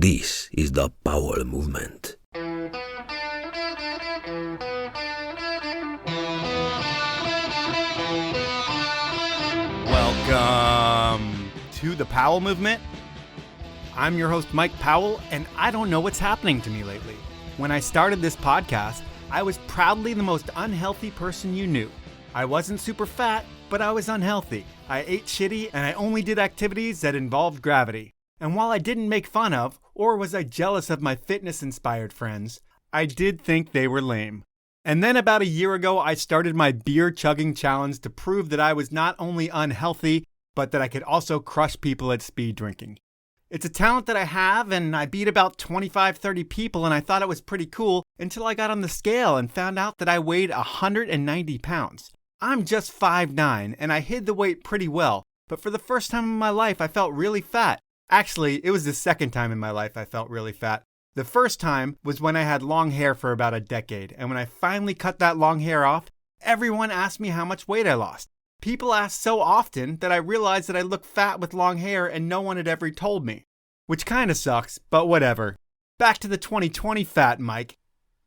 This is the Power Movement. Welcome to the Powell Movement. I'm your host, Mike Powell, and I don't know what's happening to me lately. When I started this podcast, I was proudly the most unhealthy person you knew. I wasn't super fat, but I was unhealthy. I ate shitty, and I only did activities that involved gravity. And while I didn't make fun of, or was I jealous of my fitness-inspired friends, I did think they were lame. And then about a year ago, I started my beer chugging challenge to prove that I was not only unhealthy, but that I could also crush people at speed drinking. It's a talent that I have, and I beat about 25, 30 people, and I thought it was pretty cool until I got on the scale and found out that I weighed 190 pounds. I'm just 5'9", and I hid the weight pretty well, but for the first time in my life, I felt really fat. Actually, it was the second time in my life I felt really fat. The first time was when I had long hair for about a decade, and when I finally cut that long hair off, everyone asked me how much weight I lost. People asked so often that I realized that I looked fat with long hair and no one had ever told me. Which kinda sucks, but whatever. Back to the 2020 fat Mike.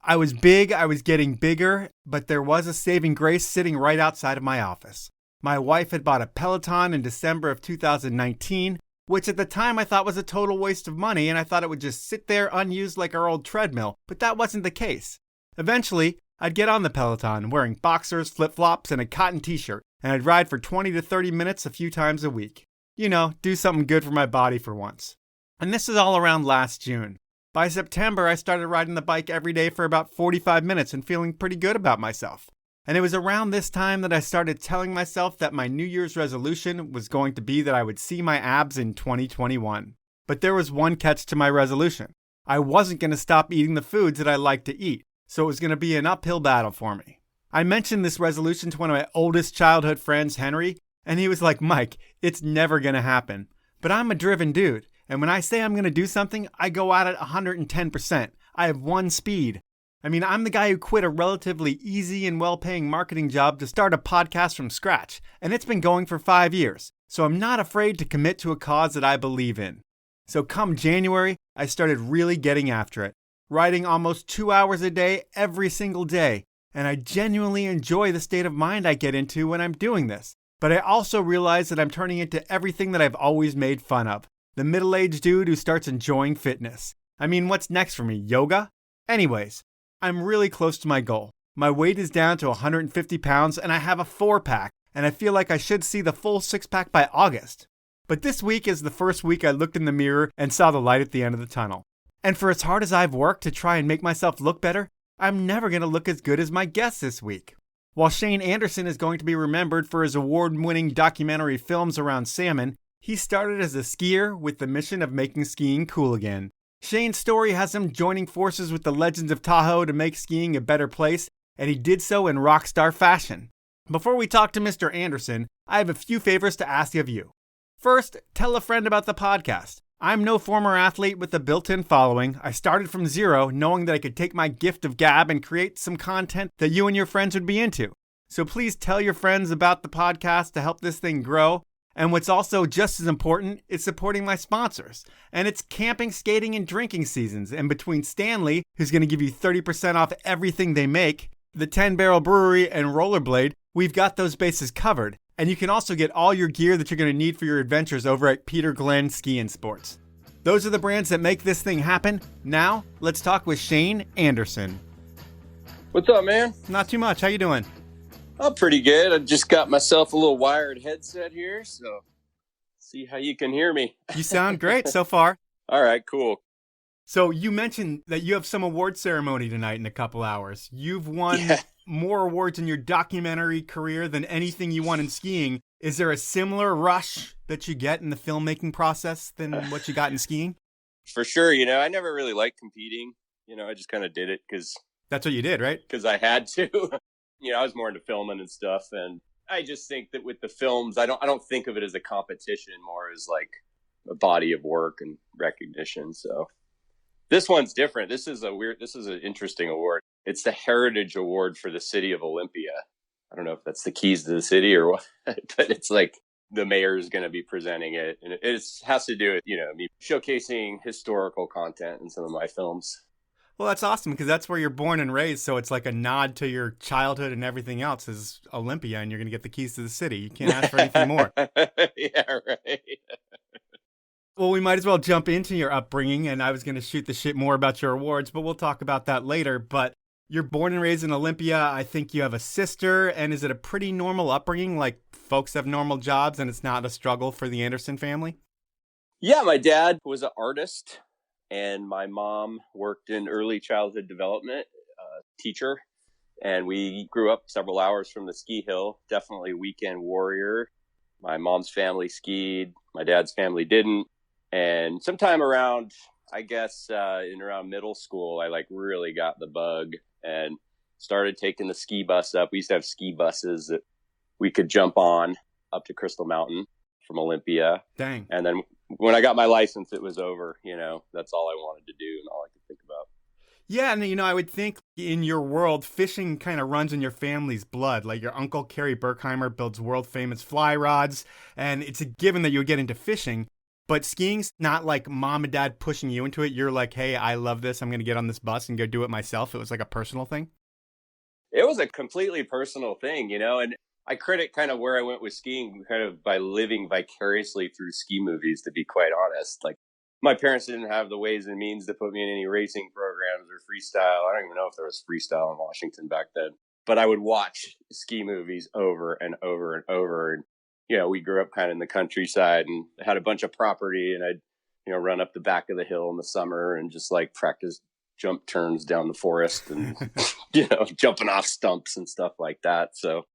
I was big, I was getting bigger, but there was a saving grace sitting right outside of my office. My wife had bought a Peloton in December of 2019, which at the time I thought was a total waste of money, and I thought it would just sit there unused like our old treadmill, but that wasn't the case. Eventually, I'd get on the Peloton wearing boxers, flip-flops, and a cotton t-shirt, and I'd ride for 20 to 30 minutes a few times a week. You know, do something good for my body for once. And this is all around last June. By September, I started riding the bike every day for about 45 minutes and feeling pretty good about myself. And it was around this time that I started telling myself that my New Year's resolution was going to be that I would see my abs in 2021. But there was one catch to my resolution. I wasn't going to stop eating the foods that I like to eat, so it was going to be an uphill battle for me. I mentioned this resolution to one of my oldest childhood friends, Henry, and he was like, Mike, it's never going to happen. But I'm a driven dude, and when I say I'm going to do something, I go at it 110%. I have one speed. I mean, I'm the guy who quit a relatively easy and well-paying marketing job to start a podcast from scratch, and it's been going for 5 years, so I'm not afraid to commit to a cause that I believe in. So come January, I started really getting after it, writing almost 2 hours a day every single day, and I genuinely enjoy the state of mind I get into when I'm doing this. But I also realize that I'm turning into everything that I've always made fun of, the middle-aged dude who starts enjoying fitness. I mean, what's next for me, yoga? Anyways, I'm really close to my goal. My weight is down to 150 pounds and I have a 4-pack, and I feel like I should see the full 6-pack by August. But this week is the first week I looked in the mirror and saw the light at the end of the tunnel. And for as hard as I've worked to try and make myself look better, I'm never going to look as good as my guest this week. While Shane Anderson is going to be remembered for his award-winning documentary films around salmon, he started as a skier with the mission of making skiing cool again. Shane's story has him joining forces with the legends of Tahoe to make skiing a better place, and he did so in Rockstar fashion. Before we talk to Mr. Anderson, I have a few favors to ask of you. First, tell a friend about the podcast. I'm no former athlete with a built-in following. I started from zero, knowing that I could take my gift of gab and create some content that you and your friends would be into. So please tell your friends about the podcast to help this thing grow. And what's also just as important is supporting my sponsors. And it's camping, skating, and drinking seasons. And between Stanley, who's going to give you 30% off everything they make, the 10 Barrel Brewery, and Rollerblade, we've got those bases covered. And you can also get all your gear that you're going to need for your adventures over at Peter Glenn Ski and Sports. Those are the brands that make this thing happen. Now, let's talk with Shane Anderson. What's up, man? Not too much. How you doing? I'm pretty good. I just got myself a little wired headset here, so see how you can hear me. You sound great so far. All right, cool. So you mentioned that you have some award ceremony tonight in a couple hours. You've won more awards in your documentary career than anything you won in skiing. Is there a similar rush that you get in the filmmaking process than what you got in skiing? For sure. You know, I never really liked competing. You know, I just kind of did it because... That's what you did, right? Because I had to. You know, I was more into filming and stuff. And I just think that with the films, I don't think of it as a competition, more as like a body of work and recognition. So this one's different. This is an interesting award. It's the Heritage Award for the City of Olympia. I don't know if that's the keys to the city or what, but it's like the mayor is going to be presenting it. And it has to do with, me showcasing historical content in some of my films. Well, that's awesome because that's where you're born and raised. So it's like a nod to your childhood and everything else is Olympia, and you're going to get the keys to the city. You can't ask for anything more. Yeah, right. Well, we might as well jump into your upbringing, and I was going to shoot the shit more about your awards, but we'll talk about that later. But you're born and raised in Olympia. I think you have a sister, and is it a pretty normal upbringing? Like folks have normal jobs, and it's not a struggle for the Anderson family? Yeah, my dad was an artist, and my mom worked in early childhood development, teacher, and we grew up several hours from the ski hill. Definitely weekend warrior. My mom's family skied, my dad's family didn't. And sometime around, I guess, in around middle school, I really got the bug and started taking the ski bus up. We used to have ski buses that we could jump on up to Crystal Mountain from Olympia. Dang. And then when I got my license, it was over. That's all I wanted to do and all I could think about. Yeah, and I would think in your world, fishing kind of runs in your family's blood. Like your uncle, Kerry Berkheimer, builds world-famous fly rods, and it's a given that you'll get into fishing. But skiing's not like mom and dad pushing you into it. You're like, hey, I love this. I'm going to get on this bus and go do it myself. It was like a personal thing. It was a completely personal thing, and I credit kind of where I went with skiing kind of by living vicariously through ski movies, to be quite honest. Like, my parents didn't have the ways and means to put me in any racing programs or freestyle. I don't even know if there was freestyle in Washington back then. But I would watch ski movies over and over and over. And, we grew up kind of in the countryside and had a bunch of property. And I'd, run up the back of the hill in the summer and just practice jump turns down the forest and, jumping off stumps and stuff like that. So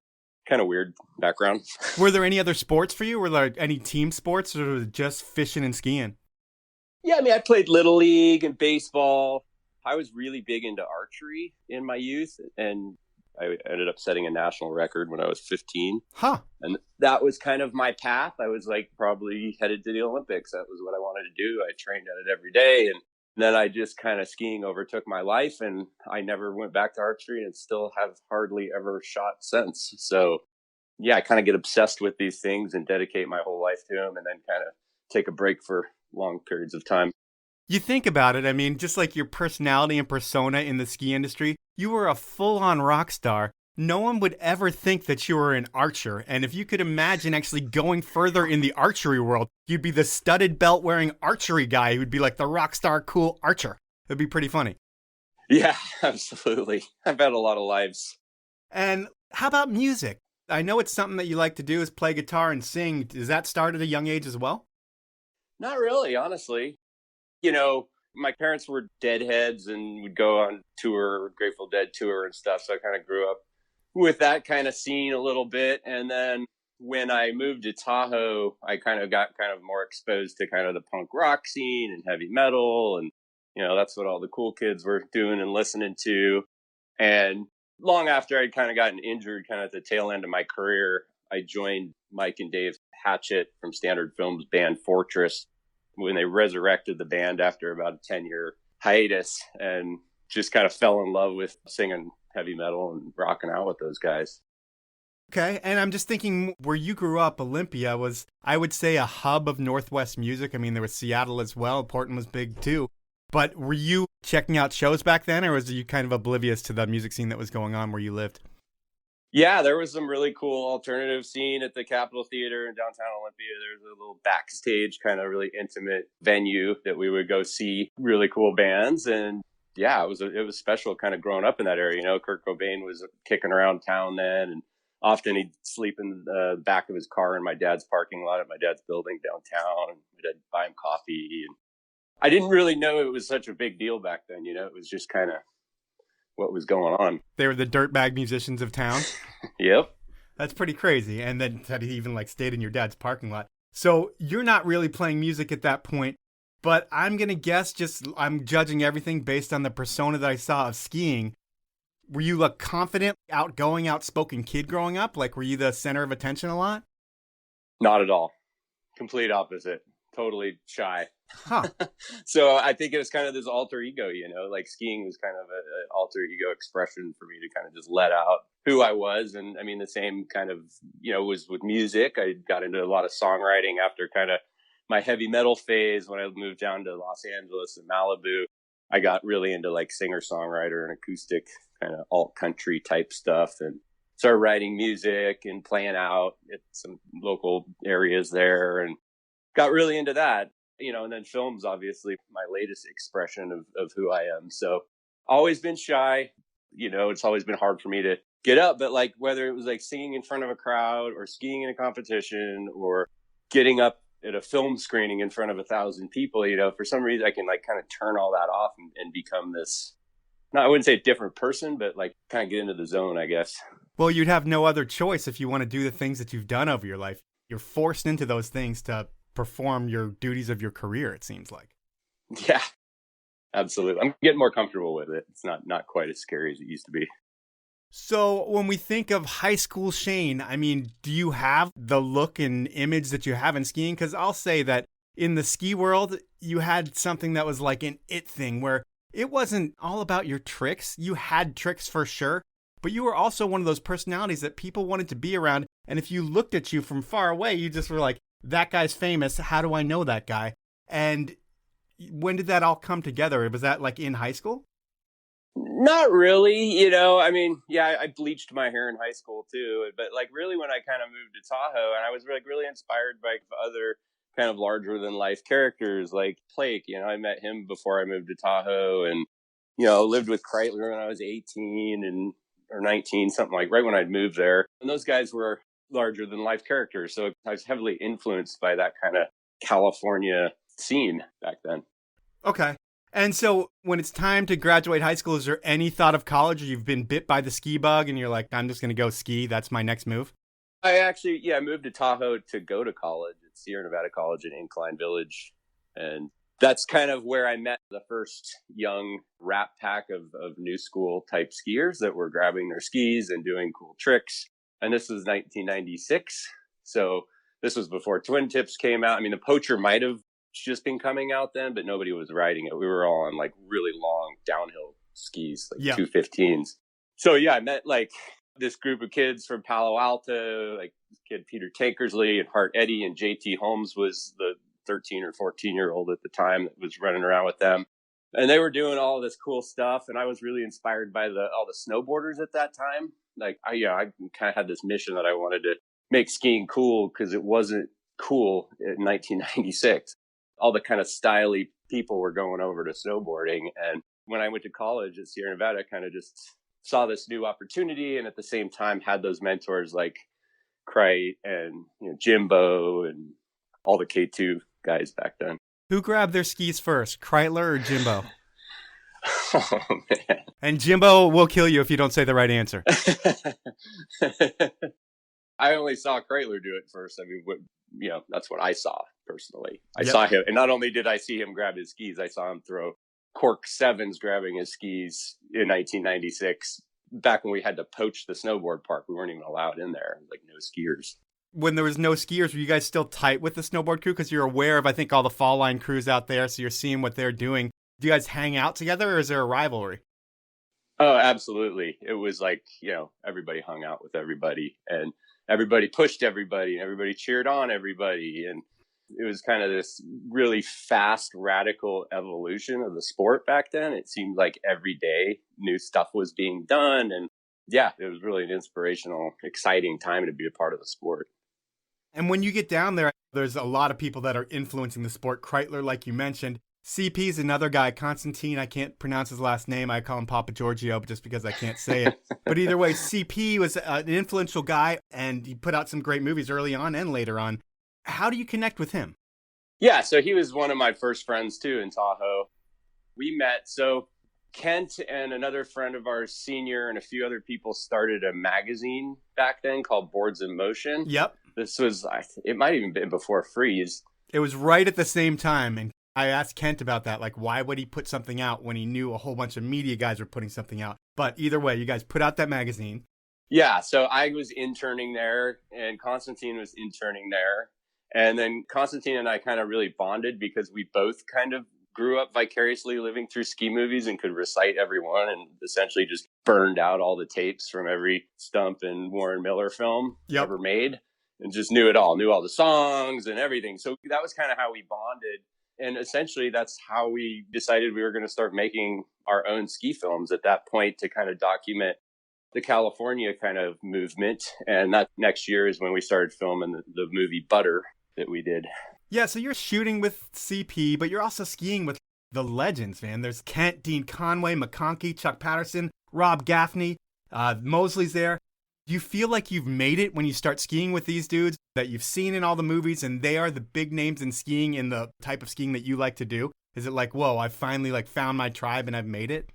kind of weird background. Were there any other sports for you? Were there any team sports, or was it just fishing and skiing? Yeah, I played Little League and baseball. I was really big into archery in my youth, and I ended up setting a national record when I was 15. Huh. And that was kind of my path. I was probably headed to the Olympics. That was what I wanted to do. I trained at it every day. And then I just kind of skiing overtook my life, and I never went back to archery and still have hardly ever shot since. So, yeah, I kind of get obsessed with these things and dedicate my whole life to them, and then kind of take a break for long periods of time. You think about it, just like your personality and persona in the ski industry, you were a full-on rock star. No one would ever think that you were an archer. And if you could imagine actually going further in the archery world, you'd be the studded belt wearing archery guy who'd be like the rock star cool archer. It'd be pretty funny. Yeah, absolutely. I've had a lot of lives. And how about music? I know it's something that you like to do is play guitar and sing. Does that start at a young age as well? Not really, honestly. My parents were Deadheads and would go on tour, Grateful Dead tour and stuff. So I kind of grew up with that kind of scene a little bit. And then when I moved to Tahoe, I kind of got more exposed to kind of the punk rock scene and heavy metal. And, that's what all the cool kids were doing and listening to. And long after I'd kind of gotten injured kind of at the tail end of my career, I joined Mike and Dave Hatchett from Standard Films band Fortress when they resurrected the band after about a 10-year hiatus, and just kind of fell in love with singing heavy metal and rocking out with those guys. Okay, and I'm just thinking, where you grew up, Olympia was, I would say, a hub of Northwest music. There was Seattle as well. Portland was big too. But were you checking out shows back then, or was you kind of oblivious to the music scene that was going on where you lived? Yeah, there was some really cool alternative scene at the Capitol Theater in downtown Olympia. There's a little backstage kind of really intimate venue that we would go see really cool bands. And yeah, it was special kind of growing up in that area. Kurt Cobain was kicking around town then, and often he'd sleep in the back of his car in my dad's parking lot at my dad's building downtown, and we'd buy him coffee. And I didn't really know it was such a big deal back then. It was just kind of what was going on. They were the dirtbag musicians of town. Yep. That's pretty crazy. And then that he even stayed in your dad's parking lot. So you're not really playing music at that point, but I'm going to guess I'm judging everything based on the persona that I saw of skiing. Were you a confident, outgoing, outspoken kid growing up? Were you the center of attention a lot? Not at all. Complete opposite. totally shy. Huh. So I think it was kind of this alter ego, like skiing was kind of an alter ego expression for me to kind of just let out who I was. And I mean, the same kind of, was with music. I got into a lot of songwriting after kind of my heavy metal phase. When I moved down to Los Angeles and Malibu, I got really into like singer-songwriter and acoustic kind of alt country type stuff, and started writing music and playing out at some local areas there, and got really into that, and then film's obviously my latest expression of who I am. So always been shy, it's always been hard for me to get up, but like whether it was like singing in front of a crowd or skiing in a competition or getting up at a film screening in front of 1,000 people, for some reason I can like kind of turn all that off and become this, I wouldn't say a different person, but like kind of get into the zone, I guess. Well, you'd have no other choice if you want to do the things that you've done over your life. You're forced into those things to perform your duties of your career, it seems like. Yeah, absolutely. I'm getting more comfortable with it. It's not quite as scary as it used to be. So when we think of high school Shane, I mean, do you have the look and image that you have in skiing? Because I'll say that in the ski world, you had something that was like an it thing where it wasn't all about your tricks. You had tricks for sure, but you were also one of those personalities that people wanted to be around. And if you looked at you from far away, you just were like, that guy's famous. How do I know that guy? And when did that all come together? Was that like in high school? Not really, I mean, yeah, I bleached my hair in high school too, but like really when I kind of moved to Tahoe, and I was like really inspired by other kind of larger than life characters like Blake, I met him before I moved to Tahoe, and, lived with Kreitler when I was 18 or 19, something like right when I'd moved there. And those guys were larger than life characters. So I was heavily influenced by that kind of California scene back then. Okay. And so when it's time to graduate high school, is there any thought of college, or you've been bit by the ski bug and you're like, I'm just going to go ski. That's my next move? I actually, moved to Tahoe to go to college at Sierra Nevada College in Incline Village. And that's kind of where I met the first young rat pack of new school type skiers that were grabbing their skis and doing cool tricks. And this was 1996. So this was before Twin Tips came out. I mean, the Poacher might have just been coming out then, but nobody was riding it. We were all on like really long downhill skis, like 215s. So yeah, I met like this group of kids from Palo Alto, like kid Peter Tankersley and Hart Eddy, and JT Holmes was the 13 or 14-year-old at the time that was running around with them. And they were doing all this cool stuff. And I was really inspired by all the snowboarders at that time. Like, I kind of had this mission that I wanted to make skiing cool because it wasn't cool in 1996. All the kind of styly people were going over to snowboarding. And when I went to college at Sierra Nevada, I kind of just saw this new opportunity. And at the same time, had those mentors like Crite and Jimbo and all the K2 guys back then. Who grabbed their skis first, Kreitler or Jimbo? Oh, man. And Jimbo will kill you if you don't say the right answer. I only saw Kreitler do it first. I mean, that's what I saw personally. I saw him, and not only did I see him grab his skis, I saw him throw cork sevens grabbing his skis in 1996. Back when we had to poach the snowboard park, we weren't even allowed in there, like no skiers. When there was no skiers, were you guys still tight with the snowboard crew? Because you're aware of, I think, all the fall line crews out there, so you're seeing what they're doing. Do you guys hang out together, or is there a rivalry? Oh, absolutely. It was like, everybody hung out with everybody, and everybody pushed everybody, and everybody cheered on everybody. And it was kind of this really fast, radical evolution of the sport back then. It seemed like every day new stuff was being done. And yeah, it was really an inspirational, exciting time to be a part of the sport. And when you get down there, there's a lot of people that are influencing the sport. Kreitler, like you mentioned. CP is another guy, Constantine. I can't pronounce his last name. I call him Papa Giorgio just because I can't say it. But either way, CP was an influential guy, and he put out some great movies early on and later on. How do you connect with him? Yeah, so he was one of my first friends, too, in Tahoe. We met. So Kent and another friend of ours, Senior, and a few other people started a magazine back then called Boards in Motion. Yep. This was, it might have even been before Freeze. It was right at the same time, and I asked Kent about that, like, why would he put something out when he knew a whole bunch of media guys were putting something out? But either way, you guys put out that magazine. Yeah, so I was interning there, and Constantine was interning there. And then Constantine and I kind of really bonded because we both kind of grew up vicariously living through ski movies and could recite every one, and essentially just burned out all the tapes from every Stump and Warren Miller film ever made, and just knew it all, knew all the songs and everything. So that was kind of how we bonded. And essentially that's how we decided we were going to start making our own ski films at that point to kind of document the California kind of movement. And that next year is when we started filming the movie Butter that we did. Yeah, so you're shooting with CP, but you're also skiing with the legends, man. There's Kent, Dean Conway, McConkey, Chuck Patterson, Rob Gaffney, Mosley's there. Do you feel like you've made it when you start skiing with these dudes that you've seen in all the movies and they are the big names in skiing in the type of skiing that you like to do? Is it like, whoa, I finally found my tribe and I've made it?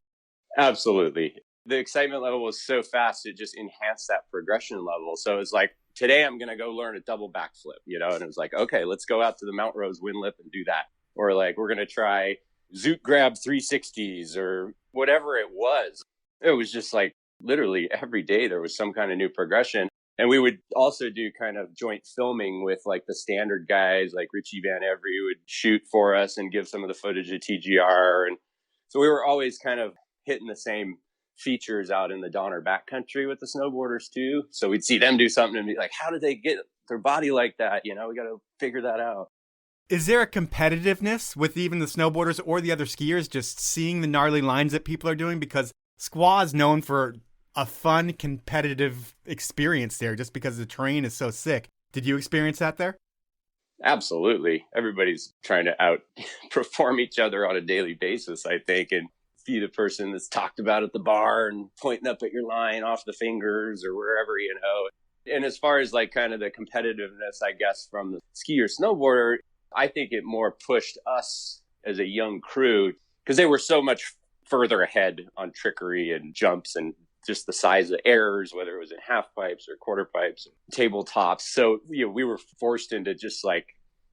Absolutely. The excitement level was so fast, it just enhanced that progression level. So it's like, today I'm going to go learn a double backflip, and it was like, okay, let's go out to the Mount Rose Windlip and do that. Or like, we're going to try Zoot Grab 360s or whatever it was. It was just like literally every day there was some kind of new progression. And we would also do kind of joint filming with like the standard guys, like Richie Van Every would shoot for us and give some of the footage of TGR. And so we were always kind of hitting the same features out in the Donner backcountry with the snowboarders too. So we'd see them do something and be like, how did they get their body like that? We got to figure that out. Is there a competitiveness with even the snowboarders or the other skiers just seeing the gnarly lines that people are doing? Because Squaw is known for a fun, competitive experience there just because the terrain is so sick. Did you experience that there? Absolutely. Everybody's trying to outperform each other on a daily basis, I think. And be the person that's talked about at the bar and pointing up at your line off the fingers or wherever, And as far as like kind of the competitiveness, I guess, from the skier snowboarder, I think it more pushed us as a young crew because they were so much further ahead on trickery and jumps and just the size of errors, whether it was in half pipes or quarter pipes, tabletops. So, we were forced into just like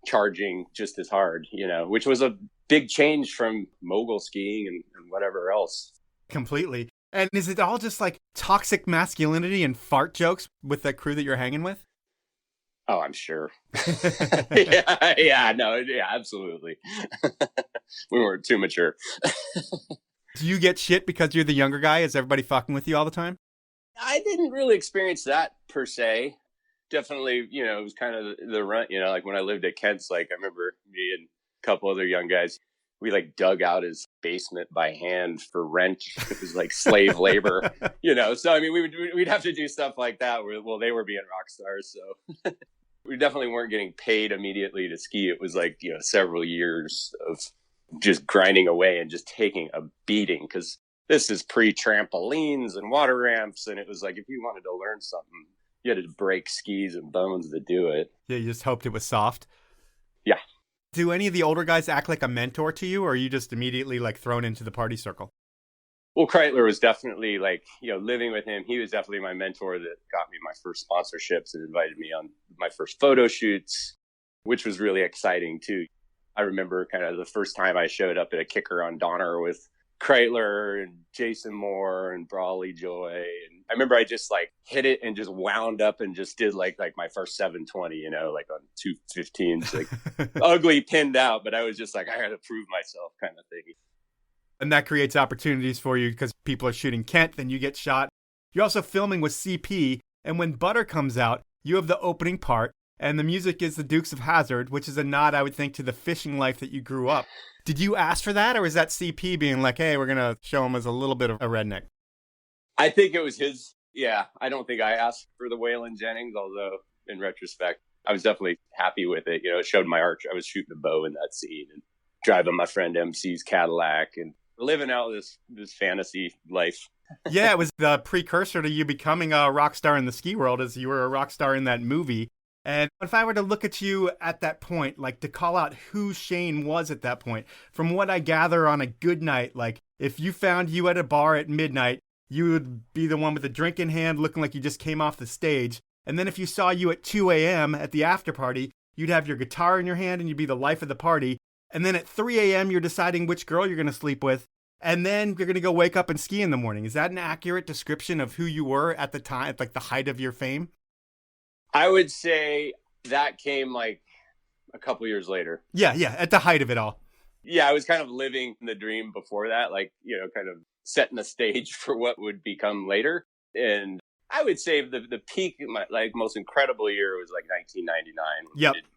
charging just as hard, which was a big change from mogul skiing and whatever else. Completely. And is it all just like toxic masculinity and fart jokes with the crew that you're hanging with? Oh, I'm sure. Yeah, absolutely. We weren't too mature. Do you get shit because you're the younger guy? Is everybody fucking with you all the time? I didn't really experience that per se. Definitely, it was kind of the run, like when I lived at Kent's, like I remember me and a couple other young guys, we like dug out his basement by hand for rent. It was like slave labor, So, I mean, we'd have to do stuff like that where, they were being rock stars. So we definitely weren't getting paid immediately to ski. It was like, several years of just grinding away and just taking a beating because this is pre-trampolines and water ramps. And it was like, if you wanted to learn something, you had to break skis and bones to do it. Yeah, you just hoped it was soft. Yeah. Do any of the older guys act like a mentor to you, or are you just immediately like thrown into the party circle? Well, Kreitler was definitely like, living with him, he was definitely my mentor that got me my first sponsorships and invited me on my first photo shoots, which was really exciting too. I remember kind of the first time I showed up at a kicker on Donner with Kreitler and Jason Moore and Brawley Joy. And I remember I just like hit it and just wound up and just did like my first 720, like on 215s, like ugly pinned out. But I was just like, I got to prove myself kind of thing. And that creates opportunities for you because people are shooting Kent, then you get shot. You're also filming with CP. And when Butter comes out, you have the opening part. And the music is the Dukes of Hazzard, which is a nod, I would think, to the fishing life that you grew up. Did you ask for that, or is that CP being like, hey, we're going to show him as a little bit of a redneck? I think it was his. Yeah, I don't think I asked for the Waylon Jennings, although in retrospect, I was definitely happy with it. It showed my arch. I was shooting a bow in that scene and driving my friend MC's Cadillac and living out this fantasy life. Yeah, it was the precursor to you becoming a rock star in the ski world, as you were a rock star in that movie. And if I were to look at you at that point, like to call out who Shane was at that point, from what I gather on a good night, like if you found you at a bar at midnight, you would be the one with a drink in hand looking like you just came off the stage. And then if you saw you at 2 a.m. at the after party, you'd have your guitar in your hand and you'd be the life of the party. And then at 3 a.m., you're deciding which girl you're going to sleep with. And then you're going to go wake up and ski in the morning. Is that an accurate description of who you were at the time, at like the height of your fame? I would say that came like a couple years later. Yeah, at the height of it all. Yeah, I was kind of living the dream before that, like, kind of setting the stage for what would become later. And I would say the peak, my most incredible year was like 1999. Yep. We did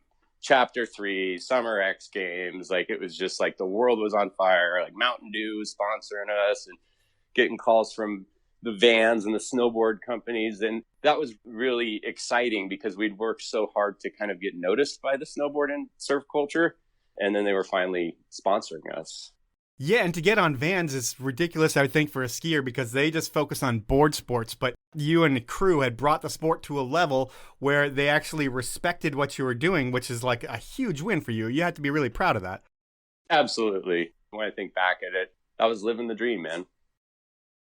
Chapter 3, Summer X Games. Like, it was just like the world was on fire. Like, Mountain Dew was sponsoring us and getting calls from the vans and the snowboard companies. And that was really exciting because we'd worked so hard to kind of get noticed by the snowboard and surf culture. And then they were finally sponsoring us. Yeah, and to get on vans is ridiculous, I would think, for a skier because they just focus on board sports. But you and the crew had brought the sport to a level where they actually respected what you were doing, which is like a huge win for you. You had to be really proud of that. Absolutely. When I think back at it, I was living the dream, man.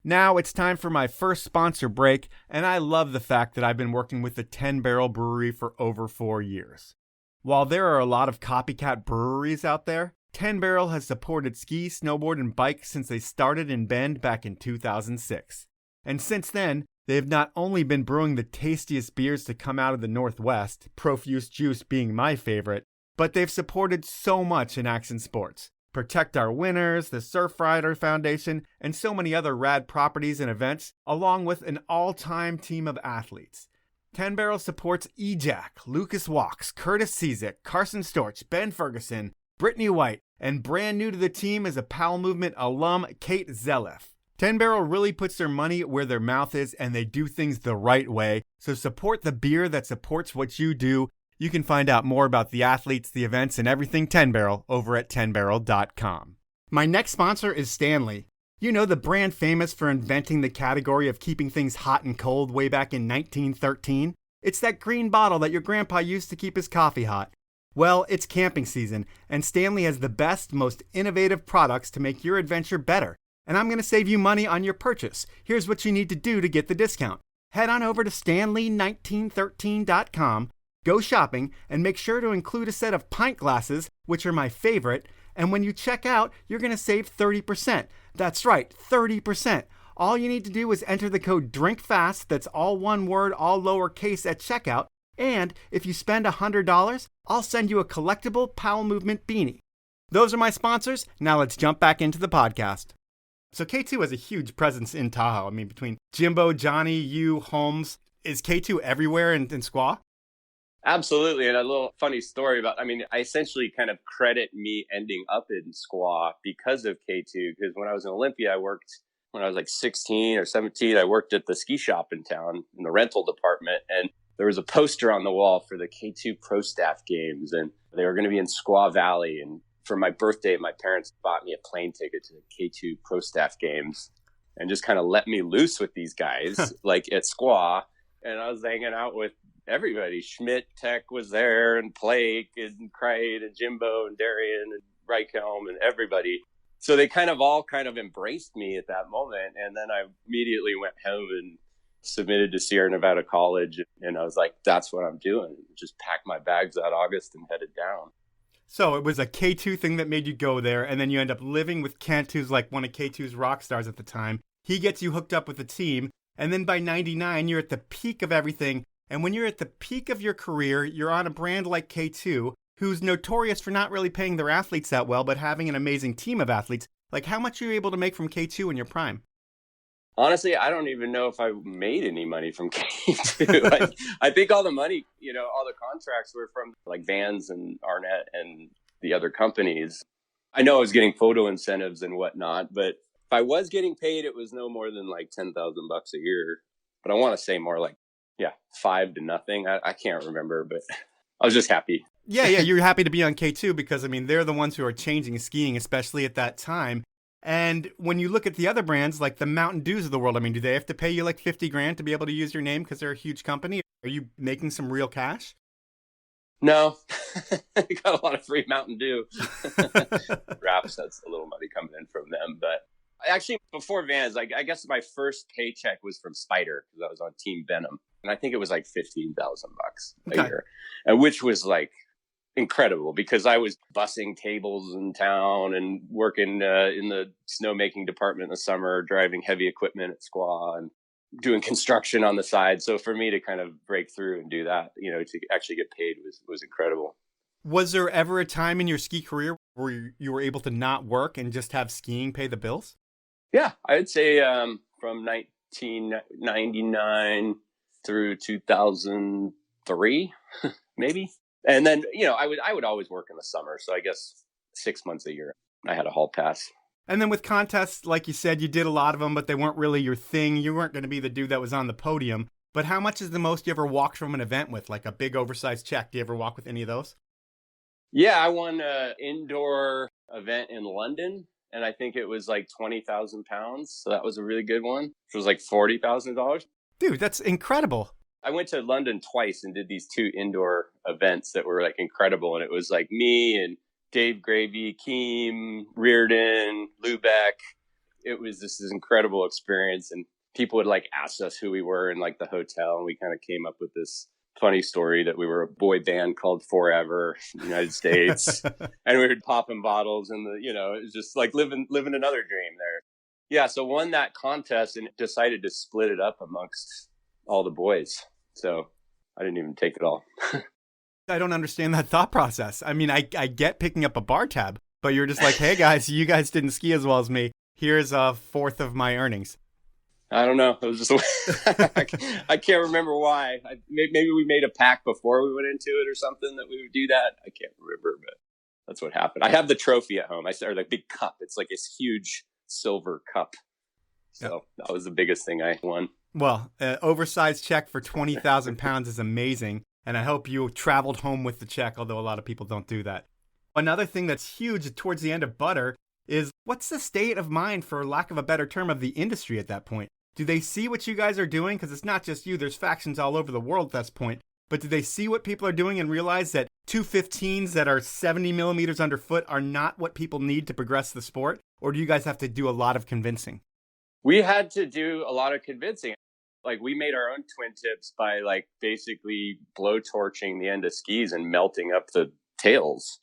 Now it's time for my first sponsor break, and I love the fact that I've been working with the 10 Barrel Brewery for over 4 years. While there are a lot of copycat breweries out there, 10 Barrel has supported ski, snowboard, and bike since they started in Bend back in 2006. And since then, they have not only been brewing the tastiest beers to come out of the Northwest, Profuse Juice being my favorite, but they've supported so much in action sports. Protect Our Winners, the Surfrider Foundation, and so many other rad properties and events, along with an all-time team of athletes. 10 Barrel supports EJack, Lucas Walks, Curtis Cizik, Carson Storch, Ben Ferguson, Brittany White, and brand new to the team is a Powell Movement alum, Kate Zelef. 10 Barrel really puts their money where their mouth is, and they do things the right way. So support the beer that supports what you do. You can find out more about the athletes, the events, and everything 10 Barrel over at 10barrel.com. My next sponsor is Stanley. You know, the brand famous for inventing the category of keeping things hot and cold way back in 1913? It's that green bottle that your grandpa used to keep his coffee hot. Well, it's camping season, and Stanley has the best, most innovative products to make your adventure better. And I'm going to save you money on your purchase. Here's what you need to do to get the discount. Head on over to stanley1913.com, go shopping, and make sure to include a set of pint glasses, which are my favorite. And when you check out, you're going to save 30%. That's right, 30%. All you need to do is enter the code DRINKFAST, that's all one word, all lowercase at checkout. And if you spend $100, I'll send you a collectible Powell Movement beanie. Those are my sponsors. Now let's jump back into the podcast. So K2 has a huge presence in Tahoe. I mean, between Jimbo, Johnny, you, Holmes. Is K2 everywhere in Squaw? Absolutely. And a little funny story I essentially kind of credit me ending up in Squaw because of K2. Because when I was in Olympia, when I was like 16 or 17, I worked at the ski shop in town in the rental department. And there was a poster on the wall for the K2 Pro Staff games. And they were going to be in Squaw Valley. And for my birthday, my parents bought me a plane ticket to the K2 Pro Staff games and just kind of let me loose with these guys, like at Squaw. And I was hanging out with everybody. Schmidt Tech was there, and Blake and Craig and Jimbo and Darian and Reichhelm and everybody. So they all embraced me at that moment. And then I immediately went home and submitted to Sierra Nevada College. And I was like, that's what I'm doing. Just packed my bags that August and headed down. So it was a K2 thing that made you go there, and then you end up living with Kent, who's like one of K2's rock stars at the time. He gets you hooked up with the team, and then by 99, you're at the peak of everything. And when you're at the peak of your career, you're on a brand like K2, who's notorious for not really paying their athletes that well, but having an amazing team of athletes. Like, how much are you able to make from K2 in your prime? Honestly, I don't even know if I made any money from K2. I think all the money, all the contracts were from like Vans and Arnett and the other companies. I know I was getting photo incentives and whatnot, but if I was getting paid, it was no more than like $10,000 a year. But I want to say more like, 5 to nothing. I can't remember, but I was just happy. Yeah, you're happy to be on K2 because, they're the ones who are changing skiing, especially at that time. And when you look at the other brands, like the Mountain Dews of the world, do they have to pay you like $50,000 to be able to use your name because they're a huge company? Are you making some real cash? No, I got a lot of free Mountain Dew. Raps, that's a little money coming in from them. But actually, before Vans, I guess my first paycheck was from Spider because I was on Team Venom. And I think it was like $15,000 a year, and which was like incredible because I was bussing tables in town and working in the snowmaking department in the summer, driving heavy equipment at Squaw and doing construction on the side. So for me to kind of break through and do that, to actually get paid was incredible. Was there ever a time in your ski career where you were able to not work and just have skiing pay the bills? Yeah, I would say from 1999 through 2003, maybe. And then, I would always work in the summer. So I guess 6 months a year I had a hall pass. And then with contests, like you said, you did a lot of them, but they weren't really your thing. You weren't going to be the dude that was on the podium. But how much is the most you ever walked from an event with, like a big oversized check? Do you ever walk with any of those? Yeah, I won an indoor event in London, and I think it was like 20,000 pounds. So that was a really good one. It was like $40,000. Dude, that's incredible. I went to London twice and did these 2 indoor events that were like incredible. And it was like me and Dave Gravy, Keem, Reardon, Lubeck. It was this incredible experience. And people would like ask us who we were in like the hotel. And we kind of came up with this funny story that we were a boy band called Forever in the United States. And we were popping bottles and it was just like living another dream there. Yeah. So won that contest and decided to split it up amongst all the boys. So I didn't even take it all. I don't understand that thought process. I mean, I get picking up a bar tab, but you're just like, hey guys, you guys didn't ski as well as me. Here's a fourth of my earnings. I don't know. It was just I can't remember why. Maybe we made a pact before we went into it or something that we would do that. I can't remember, but that's what happened. I have the trophy at home. Or the big cup. It's like this huge silver cup. So That was the biggest thing I won. Well, an oversized check for 20,000 pounds is amazing. And I hope you traveled home with the check, although a lot of people don't do that. Another thing that's huge towards the end of Butter is what's the state of mind, for lack of a better term, of the industry at that point? Do they see what you guys are doing? Because it's not just you. There's factions all over the world at this point. But do they see what people are doing and realize that 215s that are 70 millimeters underfoot are not what people need to progress the sport? Or do you guys have to do a lot of convincing? We had to do a lot of convincing. Like we made our own twin tips by like basically blow torching the end of skis and melting up the tails.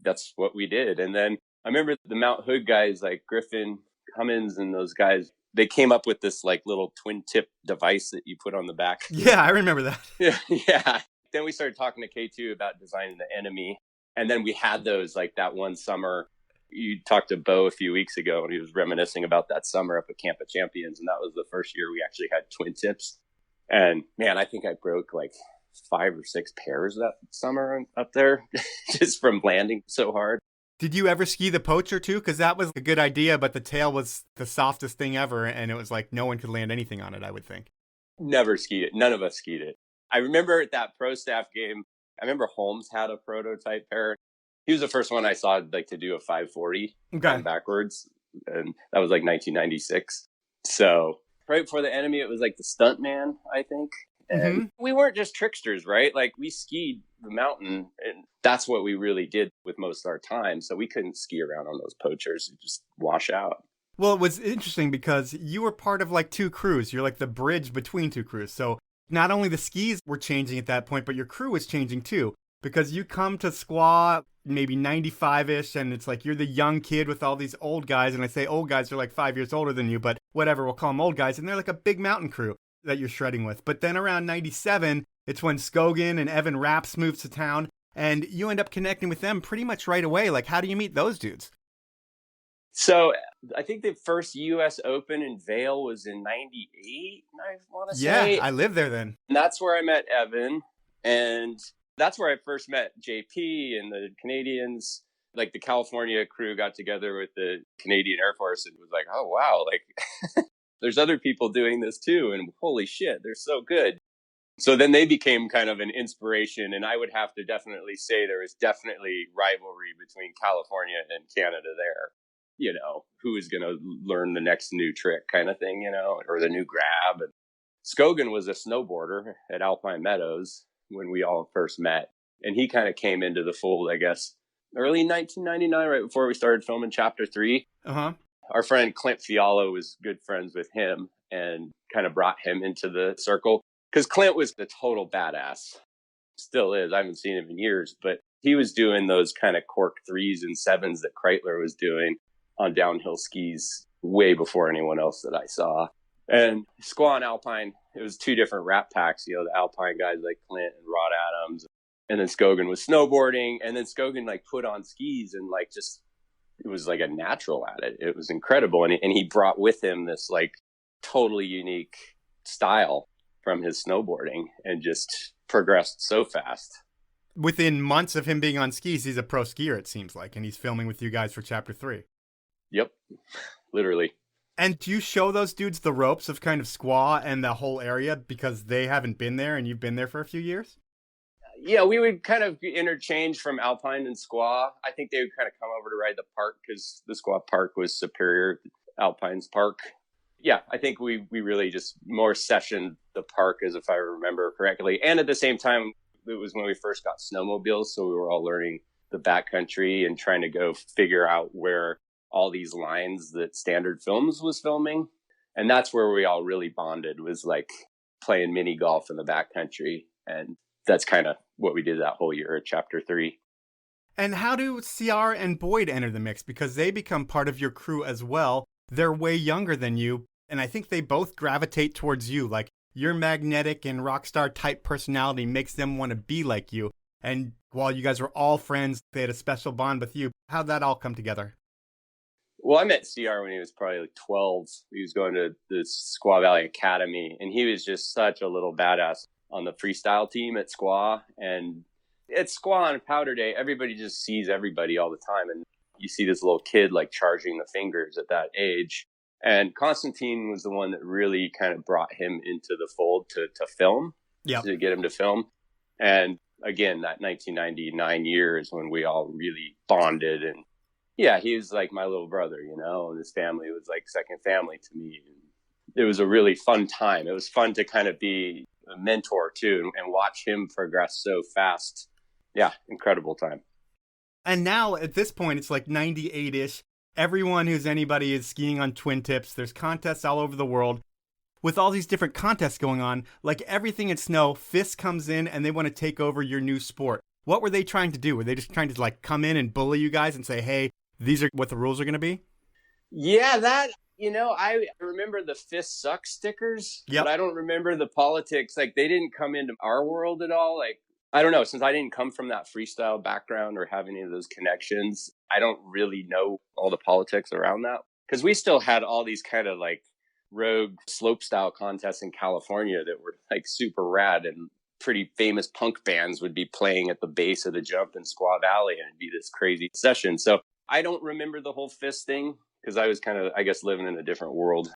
That's what we did. And then I remember the Mount Hood guys like Griffin Cummins and those guys, they came up with this like little twin tip device that you put on the back. Yeah, I remember that. Yeah. Then we started talking to K2 about designing the Enemy. And then we had those like that one summer. You talked to Bo a few weeks ago and he was reminiscing about that summer up at Camp of Champions. And that was the first year we actually had twin tips. And man, I think I broke like 5 or 6 pairs that summer up there just from landing so hard. Did you ever ski the Poacher too? Because that was a good idea, but the tail was the softest thing ever. And it was like no one could land anything on it, I would think. Never skied it. None of us skied it. I remember at that pro staff game, I remember Holmes had a prototype pair. He was the first one I saw like to do a 540 backwards. And that was like 1996. So right before the Enemy, it was like the Stuntman, I think. And we weren't just tricksters, right? Like we skied the mountain and that's what we really did with most of our time. So we couldn't ski around on those Poachers and just wash out. Well, it was interesting because you were part of like 2 crews. You're like the bridge between 2 crews. So not only the skis were changing at that point, but your crew was changing too. Because you come to Squaw maybe 95-ish, and it's like you're the young kid with all these old guys. And I say old guys are like 5 years older than you, but whatever, we'll call them old guys. And they're like a big mountain crew that you're shredding with. But then around 97, it's when Scogan and Evan Rapps moves to town, and you end up connecting with them pretty much right away. Like, how do you meet those dudes? So I think the first U.S. Open in Vail was in 98, I want to say. Yeah, I lived there then. And that's where I met Evan. And that's where I first met JP and the Canadians. Like the California crew got together with the Canadian Air Force and was like, oh, wow, like there's other people doing this too. And holy shit, they're so good. So then they became kind of an inspiration. And I would have to definitely say there was definitely rivalry between California and Canada there. You know, who is going to learn the next new trick kind of thing, you know, or the new grab. And Scogan was a snowboarder at Alpine Meadows when we all first met. And he kind of came into the fold, I guess, early 1999, right before we started filming Chapter 3. Our friend Clint Fialo was good friends with him and kind of brought him into the circle. Because Clint was the total badass. Still is. I haven't seen him in years. But he was doing those kind of cork 3s and 7s that Kreitler was doing on downhill skis way before anyone else that I saw. And Squaw and Alpine, it was 2 different rap packs, you know, the Alpine guys like Clint and Rod Adams, And then Skogan was snowboarding, and then Skogan like put on skis and like just, it was like a natural at it. It was incredible. And he brought with him this like totally unique style from his snowboarding and just progressed so fast. Within months of him being on skis, he's a pro skier, it seems like, and he's filming with you guys for Chapter 3. Yep, literally. And do you show those dudes the ropes of kind of Squaw and the whole area because they haven't been there and you've been there for a few years? Yeah, we would kind of interchange from Alpine and Squaw. I think they would kind of come over to ride the park because the Squaw Park was superior to Alpine's park. Yeah, I think we really just more sessioned the park, as if I remember correctly. And at the same time, it was when we first got snowmobiles, so we were all learning the backcountry and trying to go figure out where all these lines that Standard Films was filming. And that's where we all really bonded, was like playing mini golf in the backcountry. And that's kind of what we did that whole year at Chapter 3. And how do CR and Boyd enter the mix? Because they become part of your crew as well. They're way younger than you. And I think they both gravitate towards you. Like your magnetic and Rockstar type personality makes them want to be like you. And while you guys were all friends, they had a special bond with you. How'd that all come together? Well, I met CR when he was probably like 12. He was going to the Squaw Valley Academy, and he was just such a little badass on the freestyle team at Squaw. And at Squaw on Powder Day, everybody just sees everybody all the time. And you see this little kid like charging the fingers at that age. And Constantine was the one that really kind of brought him into the fold to film, to get him to film. And again, that 1999 year is when we all really bonded. And yeah, he was like my little brother, you know, and his family was like second family to me. And it was a really fun time. It was fun to kind of be a mentor too and watch him progress so fast. Yeah, incredible time. And now at this point, it's like 98-ish. Everyone who's anybody is skiing on twin tips. There's contests all over the world. With all these different contests going on, like everything in snow, FIS comes in and they want to take over your new sport. What were they trying to do? Were they just trying to like come in and bully you guys and say, hey, these are what the rules are going to be? Yeah, that, you know, I remember the FIS sucks stickers, but I don't remember the politics. Like they didn't come into our world at all. Like, I don't know, since I didn't come from that freestyle background or have any of those connections, I don't really know all the politics around that. Because we still had all these kind of like rogue slopestyle contests in California that were like super rad, and pretty famous punk bands would be playing at the base of the jump in Squaw Valley, and it'd be this crazy session. So I don't remember the whole FIS thing because I was kind of, I guess, living in a different world.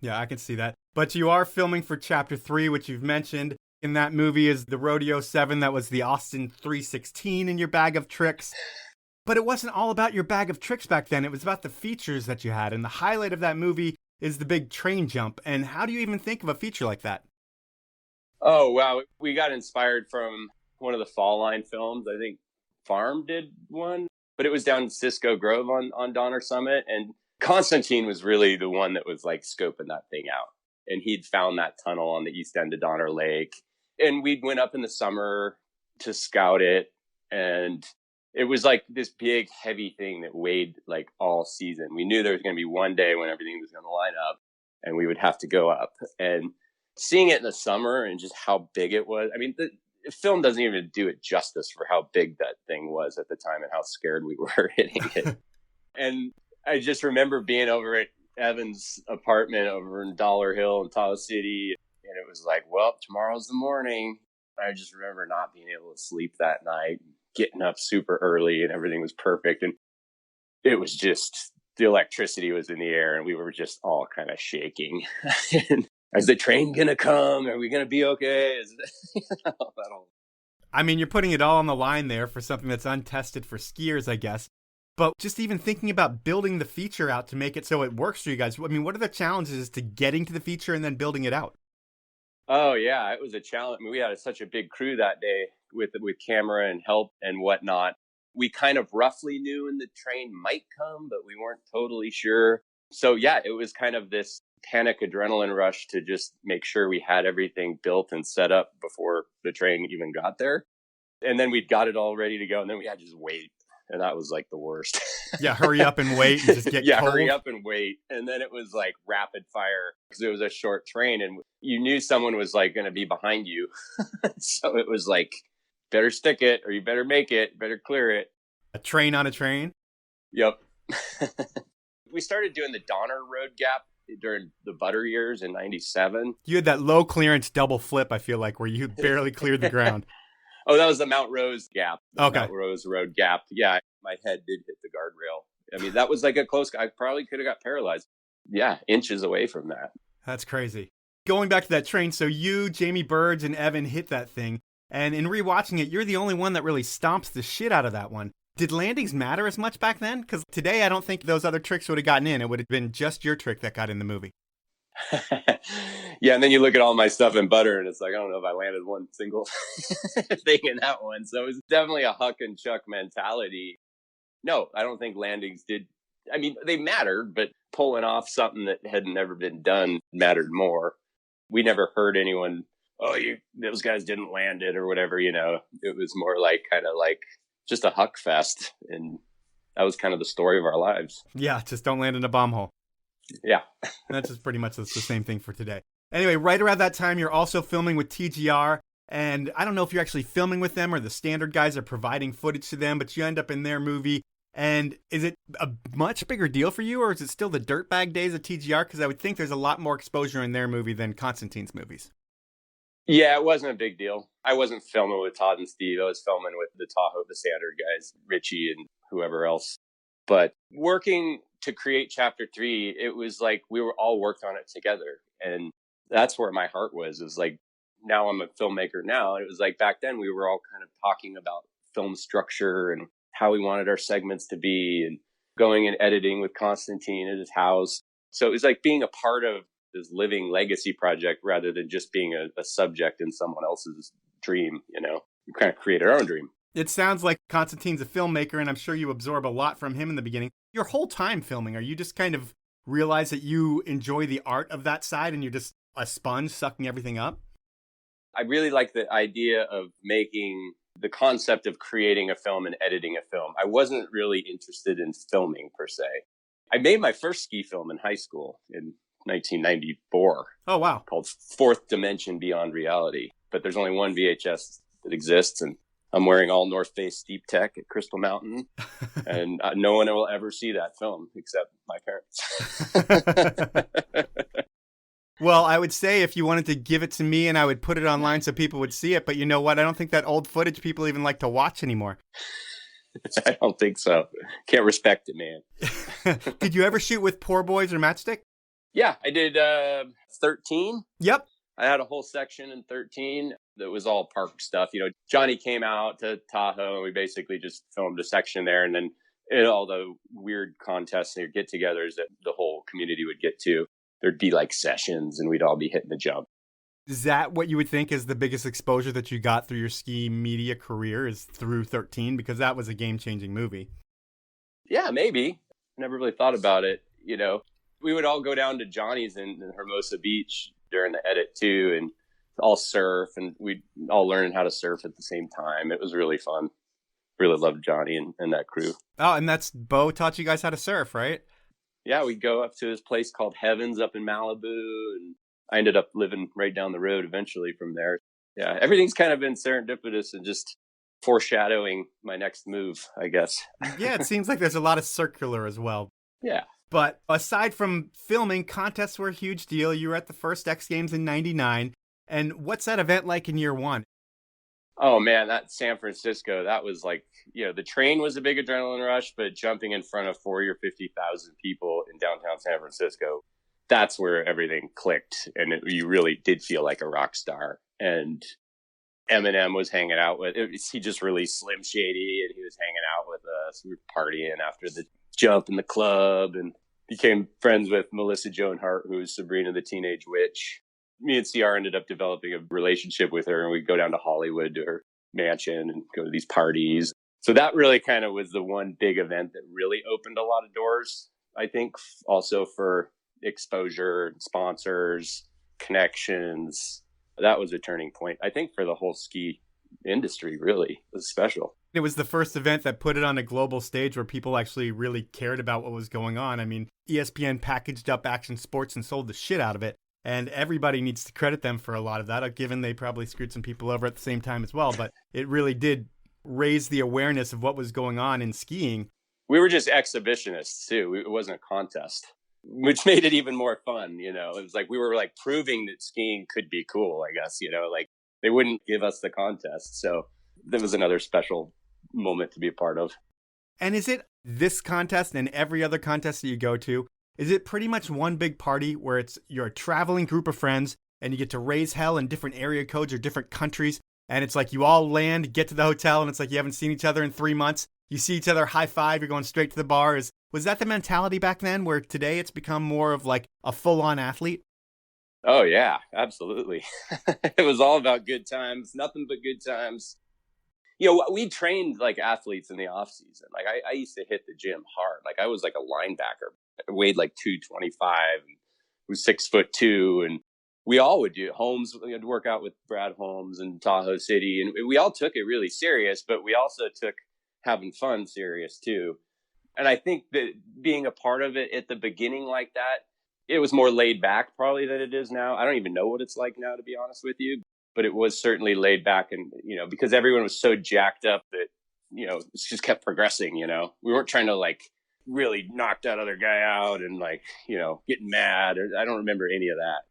Yeah, I can see that. But you are filming for Chapter 3, which you've mentioned. In that movie is the Rodeo 7 that was the Austin 316 in your bag of tricks. But it wasn't all about your bag of tricks back then. It was about the features that you had. And the highlight of that movie is the big train jump. And how do you even think of a feature like that? Oh, wow. We got inspired from one of the Fall Line films. I think Farm did one, but it was down in Cisco Grove on Donner Summit. And Constantine was really the one that was like scoping that thing out. And he'd found that tunnel on the east end of Donner Lake. And we went up in the summer to scout it. And it was like this big, heavy thing that weighed like all season. We knew there was going to be one day when everything was going to line up and we would have to go up. And seeing it in the summer and just how big it was. I mean, the film doesn't even do it justice for how big that thing was at the time and how scared we were hitting it. And I just remember being over at Evan's apartment over in Dollar Hill in Tahoe City. And it was like, well, tomorrow's the morning. I just remember not being able to sleep that night, getting up super early, and everything was perfect. And it was just, the electricity was in the air and we were just all kind of shaking. Is the train going to come? Are we going to be okay? I mean, you're putting it all on the line there for something that's untested for skiers, I guess. But just even thinking about building the feature out to make it so it works for you guys. I mean, what are the challenges to getting to the feature and then building it out? Oh, yeah, it was a challenge. I mean, we had such a big crew that day with camera and help and whatnot. We kind of roughly knew when the train might come, but we weren't totally sure. So, yeah, it was kind of this panic adrenaline rush to just make sure we had everything built and set up before the train even got there. And then we'd got it all ready to go. And then we had to just wait. And that was like the worst. Yeah, hurry up and wait and just get cold. Hurry up and wait. And then it was like rapid fire because it was a short train and you knew someone was like going to be behind you. So it was like better stick it or you better make it, better clear it. A train on a train? Yep. We started doing the Donner Road Gap during the butter years in 97. You had that low clearance double flip, I feel like, where you barely cleared the ground. Oh, that was the Mount Rose Gap. Okay. Mount Rose Road Gap. Yeah, my head did hit the guardrail. I mean, that was like a close, I probably could have got paralyzed. Yeah, inches away from that. That's crazy. Going back to that train, so you, Jamie Burge, and Evan hit that thing. And in rewatching it, you're the only one that really stomps the shit out of that one. Did landings matter as much back then? Because today, I don't think those other tricks would have gotten in. It would have been just your trick that got in the movie. Yeah, and then you look at all my stuff in butter, and it's like, I don't know if I landed one single thing in that one. So it was definitely a huck and chuck mentality. No, I don't think landings did. I mean, they mattered, but pulling off something that had never been done mattered more. We never heard anyone, those guys didn't land it or whatever, you know. It was more like kind of like just a huck fest. And that was kind of the story of our lives. Yeah, just don't land in a bomb hole. Yeah. That's just pretty much the same thing for today. Anyway, right around that time, you're also filming with TGR. And I don't know if you're actually filming with them or the standard guys are providing footage to them, but you end up in their movie. And is it a much bigger deal for you, or is it still the dirtbag days of TGR? Because I would think there's a lot more exposure in their movie than Constantine's movies. Yeah, it wasn't a big deal. I wasn't filming with Todd and Steve. I was filming with the Tahoe, the standard guys, Richie and whoever else. But working to create Chapter 3, it was like we were all worked on it together. And that's where my heart was. It was like, now I'm a filmmaker now. It was like back then we were all kind of talking about film structure and how we wanted our segments to be and going and editing with Constantine at his house. So it was like being a part of this living legacy project rather than just being a subject in someone else's dream, you know. We kind of created our own dream. It sounds like Constantine's a filmmaker, and I'm sure you absorb a lot from him in the beginning. Your whole time filming, are you just kind of realize that you enjoy the art of that side and you're just a sponge sucking everything up? I really like the idea of making the concept of creating a film and editing a film. I wasn't really interested in filming per se. I made my first ski film in high school in 1994. Oh, wow. Called Fourth Dimension Beyond Reality. But there's only one VHS that exists, and I'm wearing all North Face Steep Tech at Crystal Mountain. And no one will ever see that film except my parents. Well, I would say if you wanted to give it to me and I would put it online so people would see it. But you know what? I don't think that old footage people even like to watch anymore. I don't think so. Can't respect it, man. Did you ever shoot with Poor Boys or Matchstick? Yeah, I did 13. Yep. I had a whole section in 13 that was all park stuff. You know, Johnny came out to Tahoe and we basically just filmed a section there. And then all the weird contests and get-togethers that the whole community would get to. There'd be like sessions and we'd all be hitting the jump. Is that what you would think is the biggest exposure that you got through your ski media career is through 13? Because that was a game-changing movie. Yeah, maybe. Never really thought about it. You know, we would all go down to Johnny's in Hermosa Beach during the edit too and all surf, and we'd all learn how to surf at the same time. It was really fun. Really loved Johnny and that crew. Oh, and that's Bo taught you guys how to surf, right? Yeah, we'd go up to this place called Heavens up in Malibu, and I ended up living right down the road eventually from there. Yeah, everything's kind of been serendipitous and just foreshadowing my next move, I guess. Yeah, it seems like there's a lot of circular as well. Yeah. But aside from filming, contests were a huge deal. You were at the first X Games in 99. And what's that event like in year one? Oh, man, that San Francisco, that was like, you know, the train was a big adrenaline rush, but jumping in front of 40 or 50,000 people in downtown San Francisco, that's where everything clicked. And you really did feel like a rock star. And Eminem was hanging out he just released Slim Shady and he was hanging out with us. We were partying after the jump in the club and became friends with Melissa Joan Hart, who was Sabrina the Teenage Witch. Me and CR ended up developing a relationship with her, and we'd go down to Hollywood to her mansion and go to these parties. So that really kind of was the one big event that really opened a lot of doors, I think, also for exposure, sponsors, connections. That was a turning point, I think, for the whole ski industry, really. It was special. It was the first event that put it on a global stage where people actually really cared about what was going on. I mean, ESPN packaged up action sports and sold the shit out of it. And everybody needs to credit them for a lot of that, given they probably screwed some people over at the same time as well. But it really did raise the awareness of what was going on in skiing. We were just exhibitionists too. It wasn't a contest, which made it even more fun. It was like we were like proving that skiing could be cool, I guess. Like they wouldn't give us the contest. So that was another special moment to be a part of. And is it this contest and every other contest that you go to, is it pretty much one big party where you're a traveling group of friends and you get to raise hell in different area codes or different countries? And it's like you all land, get to the hotel, and it's like you haven't seen each other in 3 months. You see each other, high five, you're going straight to the bar. Was that the mentality back then, where today it's become more of like a full-on athlete? Oh, yeah, absolutely. It was all about good times, nothing but good times. We trained like athletes in the off season. Like I used to hit the gym hard. Like I was like a linebacker. I weighed like 225 and was 6'2", and we all would do Holmes. We had to work out with Brad Holmes and Tahoe City, and we all took it really serious, but we also took having fun serious too. And I think that being a part of it at the beginning like that, it was more laid back probably than it is now. I don't even know what it's like now, to be honest with you, but it was certainly laid back, and because everyone was so jacked up that it just kept progressing. We weren't trying to like really knock that other guy out and like getting mad. I don't remember any of that.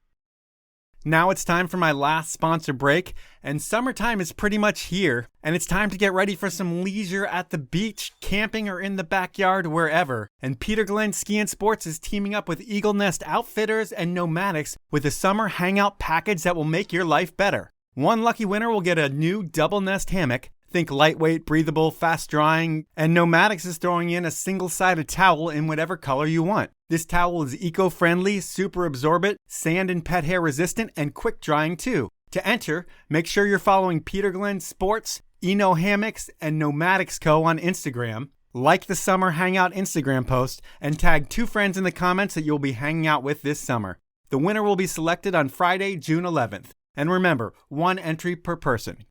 Now it's time for my last sponsor break, and summertime is pretty much here, and it's time to get ready for some leisure at the beach, camping, or in the backyard, wherever. And Peter Glenn Ski and Sports is teaming up with Eagle Nest Outfitters and Nomadics with a summer hangout package that will make your life better. One lucky winner will get a new double nest hammock. Think lightweight, breathable, fast drying, and Nomadics is throwing in a single-sided towel in whatever color you want. This towel is eco-friendly, super absorbent, sand and pet hair resistant, and quick drying too. To enter, make sure you're following Peter Glenn Sports, Eno Hammocks, and Nomadics Co. on Instagram. Like the Summer Hangout Instagram post, and tag 2 friends in the comments that you'll be hanging out with this summer. The winner will be selected on Friday, June 11th. And remember, 1 entry per person.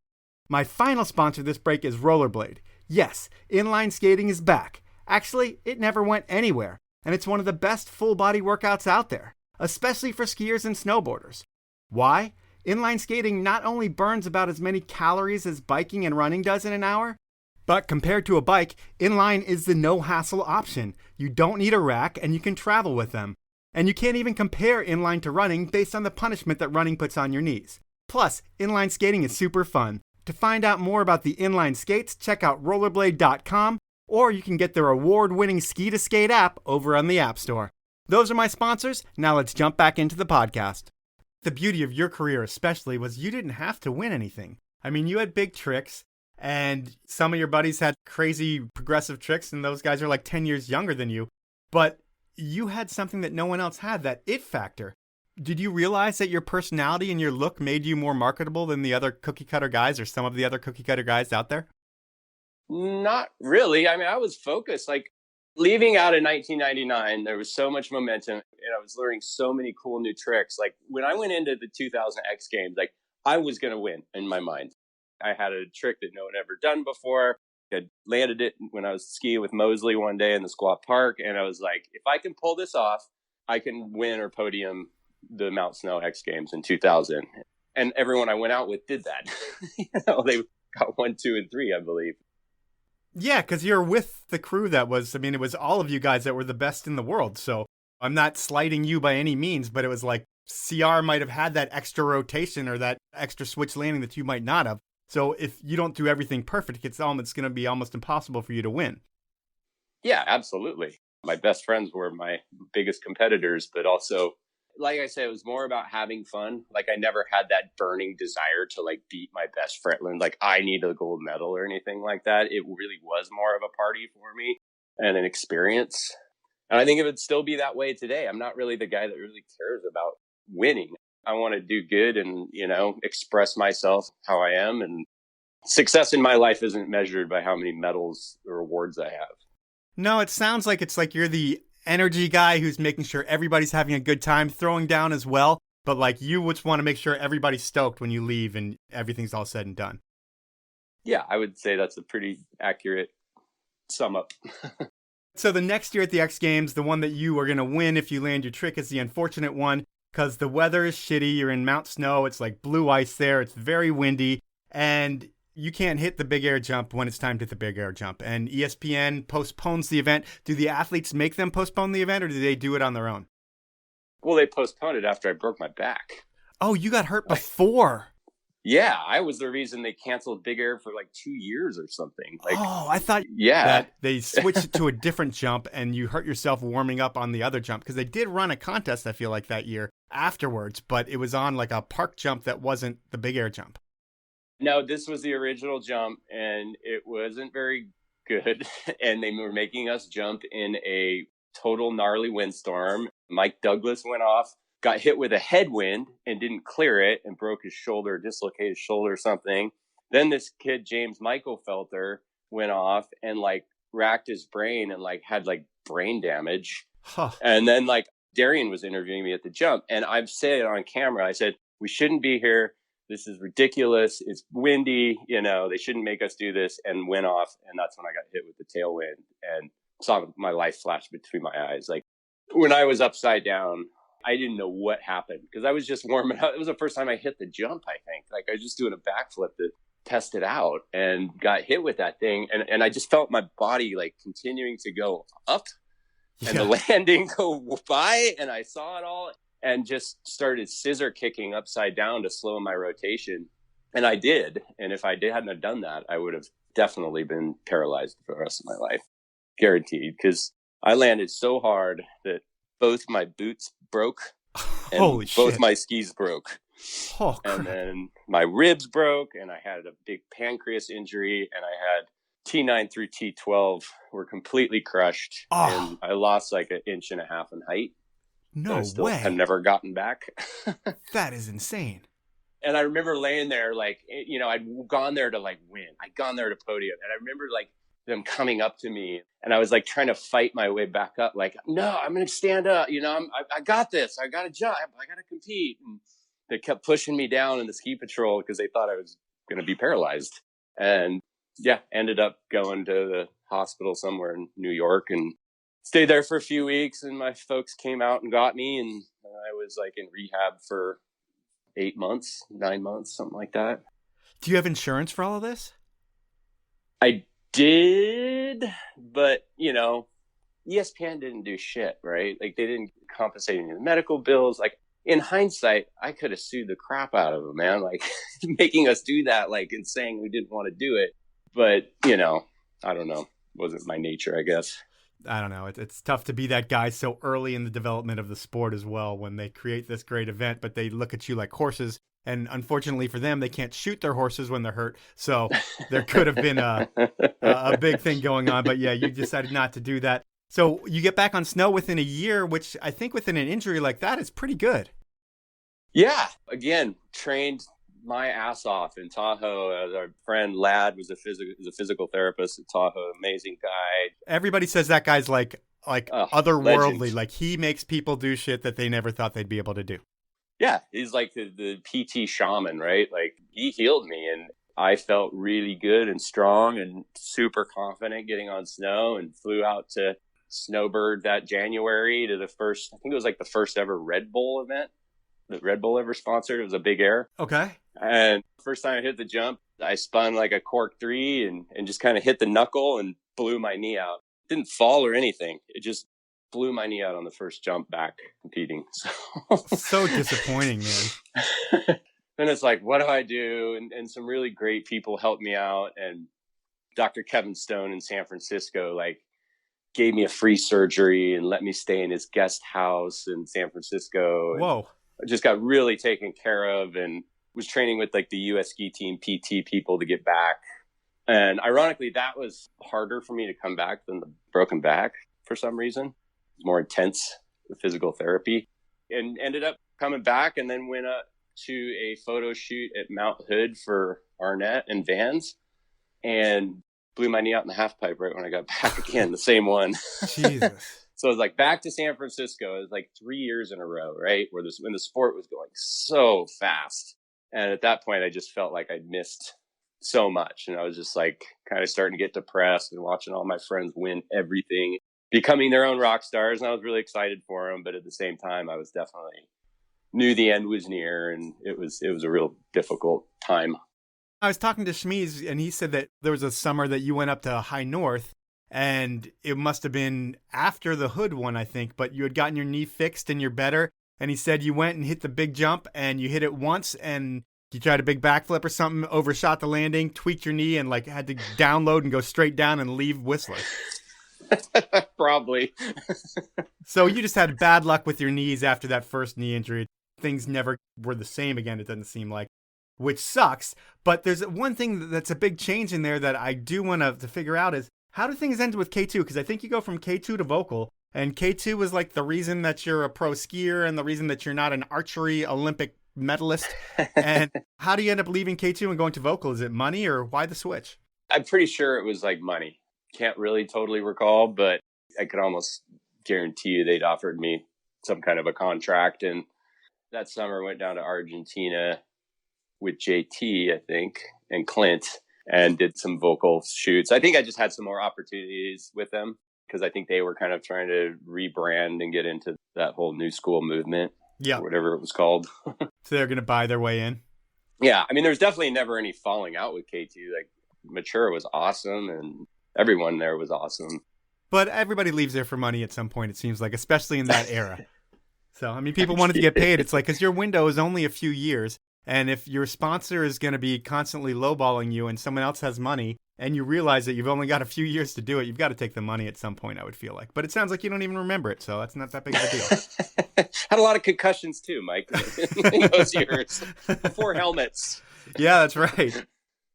My final sponsor this break is Rollerblade. Yes, inline skating is back. Actually, it never went anywhere, and it's one of the best full-body workouts out there, especially for skiers and snowboarders. Why? Inline skating not only burns about as many calories as biking and running does in an hour, but compared to a bike, inline is the no-hassle option. You don't need a rack, and you can travel with them. And you can't even compare inline to running based on the punishment that running puts on your knees. Plus, inline skating is super fun. To find out more about the inline skates, check out rollerblade.com, or you can get their award-winning Ski-to-Skate app over on the App Store. Those are my sponsors. Now let's jump back into the podcast. The beauty of your career especially was you didn't have to win anything. I mean, you had big tricks, and some of your buddies had crazy progressive tricks, and those guys are like 10 years younger than you. But you had something that no one else had, that it factor. Did you realize that your personality and your look made you more marketable than the other cookie cutter guys or some of the other cookie cutter guys out there? Not really. I mean, I was focused. Like leaving out in 1999, there was so much momentum, and I was learning so many cool new tricks. Like when I went into the 2000 X Games, like I was going to win in my mind. I had a trick that no one ever done before. I landed it when I was skiing with Mosley one day in the Squaw Park, and I was like, if I can pull this off, I can win or podium the Mount Snow X Games in 2000. And everyone I went out with did that. They got 1, 2, and 3, I believe. Yeah, because you're with the crew that was, it was all of you guys that were the best in the world. So I'm not slighting you by any means, but it was like CR might have had that extra rotation or that extra switch landing that you might not have. So if you don't do everything perfect, it's going to be almost impossible for you to win. Yeah, absolutely. My best friends were my biggest competitors, but also, like I said, it was more about having fun. Like I never had that burning desire to like beat my best friend. Like I need a gold medal or anything like that. It really was more of a party for me and an experience. And I think it would still be that way today. I'm not really the guy that really cares about winning. I want to do good and, express myself how I am. And success in my life isn't measured by how many medals or awards I have. No, it sounds like it's like you're the energy guy who's making sure everybody's having a good time, throwing down as well. But like you just want to make sure everybody's stoked when you leave and everything's all said and done. Yeah, I would say that's a pretty accurate sum up. So the next year at the X Games, the one that you are going to win if you land your trick is the unfortunate one. because the weather is shitty. You're in Mount Snow. It's like blue ice there. It's very windy. And you can't hit the big air jump when it's time to hit the big air jump. And ESPN postpones the event. Do the athletes make them postpone the event, or do they do it on their own? Well, they postponed it after I broke my back. Oh, you got hurt before. Yeah, I was the reason they canceled Big Air for like 2 years or something. Like, oh, I thought that they switched it to a different jump and you hurt yourself warming up on the other jump, because they did run a contest, I feel like, that year afterwards, but it was on like a park jump that wasn't the Big Air jump. No, this was the original jump, and it wasn't very good. And they were making us jump in a total gnarly windstorm. Mike Douglas went off, got hit with a headwind and didn't clear it and broke his shoulder, dislocated his shoulder or something. Then this kid, James Michael Felter, went off and like racked his brain and like had like brain damage. Huh. And then like Darian was interviewing me at the jump, and I've said it on camera. I said, we shouldn't be here. This is ridiculous. It's windy. You know, they shouldn't make us do this, and went off. And that's when I got hit with the tailwind and saw my life flash between my eyes. Like when I was upside down, I didn't know what happened because I was just warming up. It was the first time I hit the jump, I think. Like I was just doing a backflip to test it out and got hit with that thing. And I just felt my body like continuing to go up and the landing go by. And I saw it all and just started scissor kicking upside down to slow my rotation. And I did. And if I hadn't have done that, I would have definitely been paralyzed for the rest of my life. Guaranteed. Because I landed so hard that both my boots broke and Holy both shit. my skis broke. Oh, crap. And then my ribs broke, and I had a big pancreas injury, and I had T9 through T12 were completely crushed. Oh. And I lost like 1.5 inches in height. No still way. have never gotten back. That is insane. And I remember laying there like, you know, I'd gone there to like win. I'd gone there to podium. And I remember like them coming up to me, and I was like trying to fight my way back up. Like, no, I'm going to stand up. You know, I got this. I got to jump. I got to compete. And they kept pushing me down in the ski patrol because they thought I was going to be paralyzed. And yeah, ended up going to the hospital somewhere in New York and stayed there for a few weeks. And my folks came out and got me. And I was like in rehab for 8 months, 9 months, something like that. Do you have insurance for all of this? I did, but you know, ESPN didn't do shit, right? Like they didn't compensate any of the medical bills. Like in hindsight, I could have sued the crap out of them, man. Like making us do that, like, and saying we didn't want to do it. But you know, I don't know. Wasn't my nature, I guess. I don't know. It's tough to be that guy so early in the development of the sport as well, when they create this great event, but they look at you like horses. And unfortunately for them, they can't shoot their horses when they're hurt. So there could have been a big thing going on. But yeah, you decided not to do that. So you get back on snow within a year, which I think within an injury like that is pretty good. Yeah. Again, trained my ass off in Tahoe. Our friend Ladd was a physical therapist at Tahoe. Amazing guy. Everybody says that guy's like otherworldly. Legend. Like he makes people do shit that they never thought they'd be able to do. Yeah, he's like the PT shaman, right? Like he healed me, and I felt really good and strong and super confident getting on snow, and flew out to Snowbird that January to the first, I think it was like the first ever Red Bull event that Red Bull ever sponsored. It was a Big Air. Okay. And first time I hit the jump, I spun like a cork 3 and just kind of hit the knuckle and blew my knee out. Didn't fall or anything. It just blew my knee out on the first jump back competing. So disappointing, man. Then it's like, what do I do? And some really great people helped me out. And Dr. Kevin Stone in San Francisco, like, gave me a free surgery and let me stay in his guest house in San Francisco. Whoa. I just got really taken care of and was training with like the US ski team PT people to get back. And ironically, that was harder for me to come back than the broken back for some reason. It was more intense, the physical therapy, and ended up coming back, and then went up to a photo shoot at Mount Hood for Arnett and Vans, and blew my knee out in the half pipe right when I got back again, the same one. Jesus. So I was like back to San Francisco. It was like 3 years in a row, right? When the sport was going so fast. And at that point, I just felt like I'd missed so much. And I was just like kind of starting to get depressed and watching all my friends win everything, becoming their own rock stars. And I was really excited for them. But at the same time, I was definitely knew the end was near, and it was a real difficult time. I was talking to Shmeez, and he said that there was a summer that you went up to High North, and it must have been after the Hood one, I think, but you had gotten your knee fixed and you're better. And he said you went and hit the big jump, and you hit it once, and you tried a big backflip or something, overshot the landing, tweaked your knee, and like had to download and go straight down and leave Whistler. Probably. So you just had bad luck with your knees after that first knee injury. Things never were the same again, it doesn't seem like, which sucks. But there's one thing that's a big change in there that I do want to figure out is, how do things end with K2? Because I think you go from K2 to vocal, and K2 was like the reason that you're a pro skier and the reason that you're not an archery Olympic medalist. And how do you end up leaving K2 and going to vocal? Is it money, or why the switch? I'm pretty sure it was like money. Can't really totally recall, but I could almost guarantee you they'd offered me some kind of a contract. And that summer I went down to Argentina with JT, I think, and Clint, and did some vocal shoots. I think I just had some more opportunities with them because I think they were kind of trying to rebrand and get into that whole new school movement. Yeah. Or whatever it was called. So they're going to buy their way in. Yeah. I mean, there's definitely never any falling out with K2. Like, Mature was awesome and everyone there was awesome. But everybody leaves there for money at some point, it seems like, especially in that era. So, I mean, people wanted to get paid. It's like, because your window is only a few years. And if your sponsor is going to be constantly lowballing you and someone else has money and you realize that you've only got a few years to do it, you've got to take the money at some point, I would feel like. But it sounds like you don't even remember it, so that's not that big of a deal. Had a lot of concussions too, Mike, in those years. Before helmets. Yeah, that's right.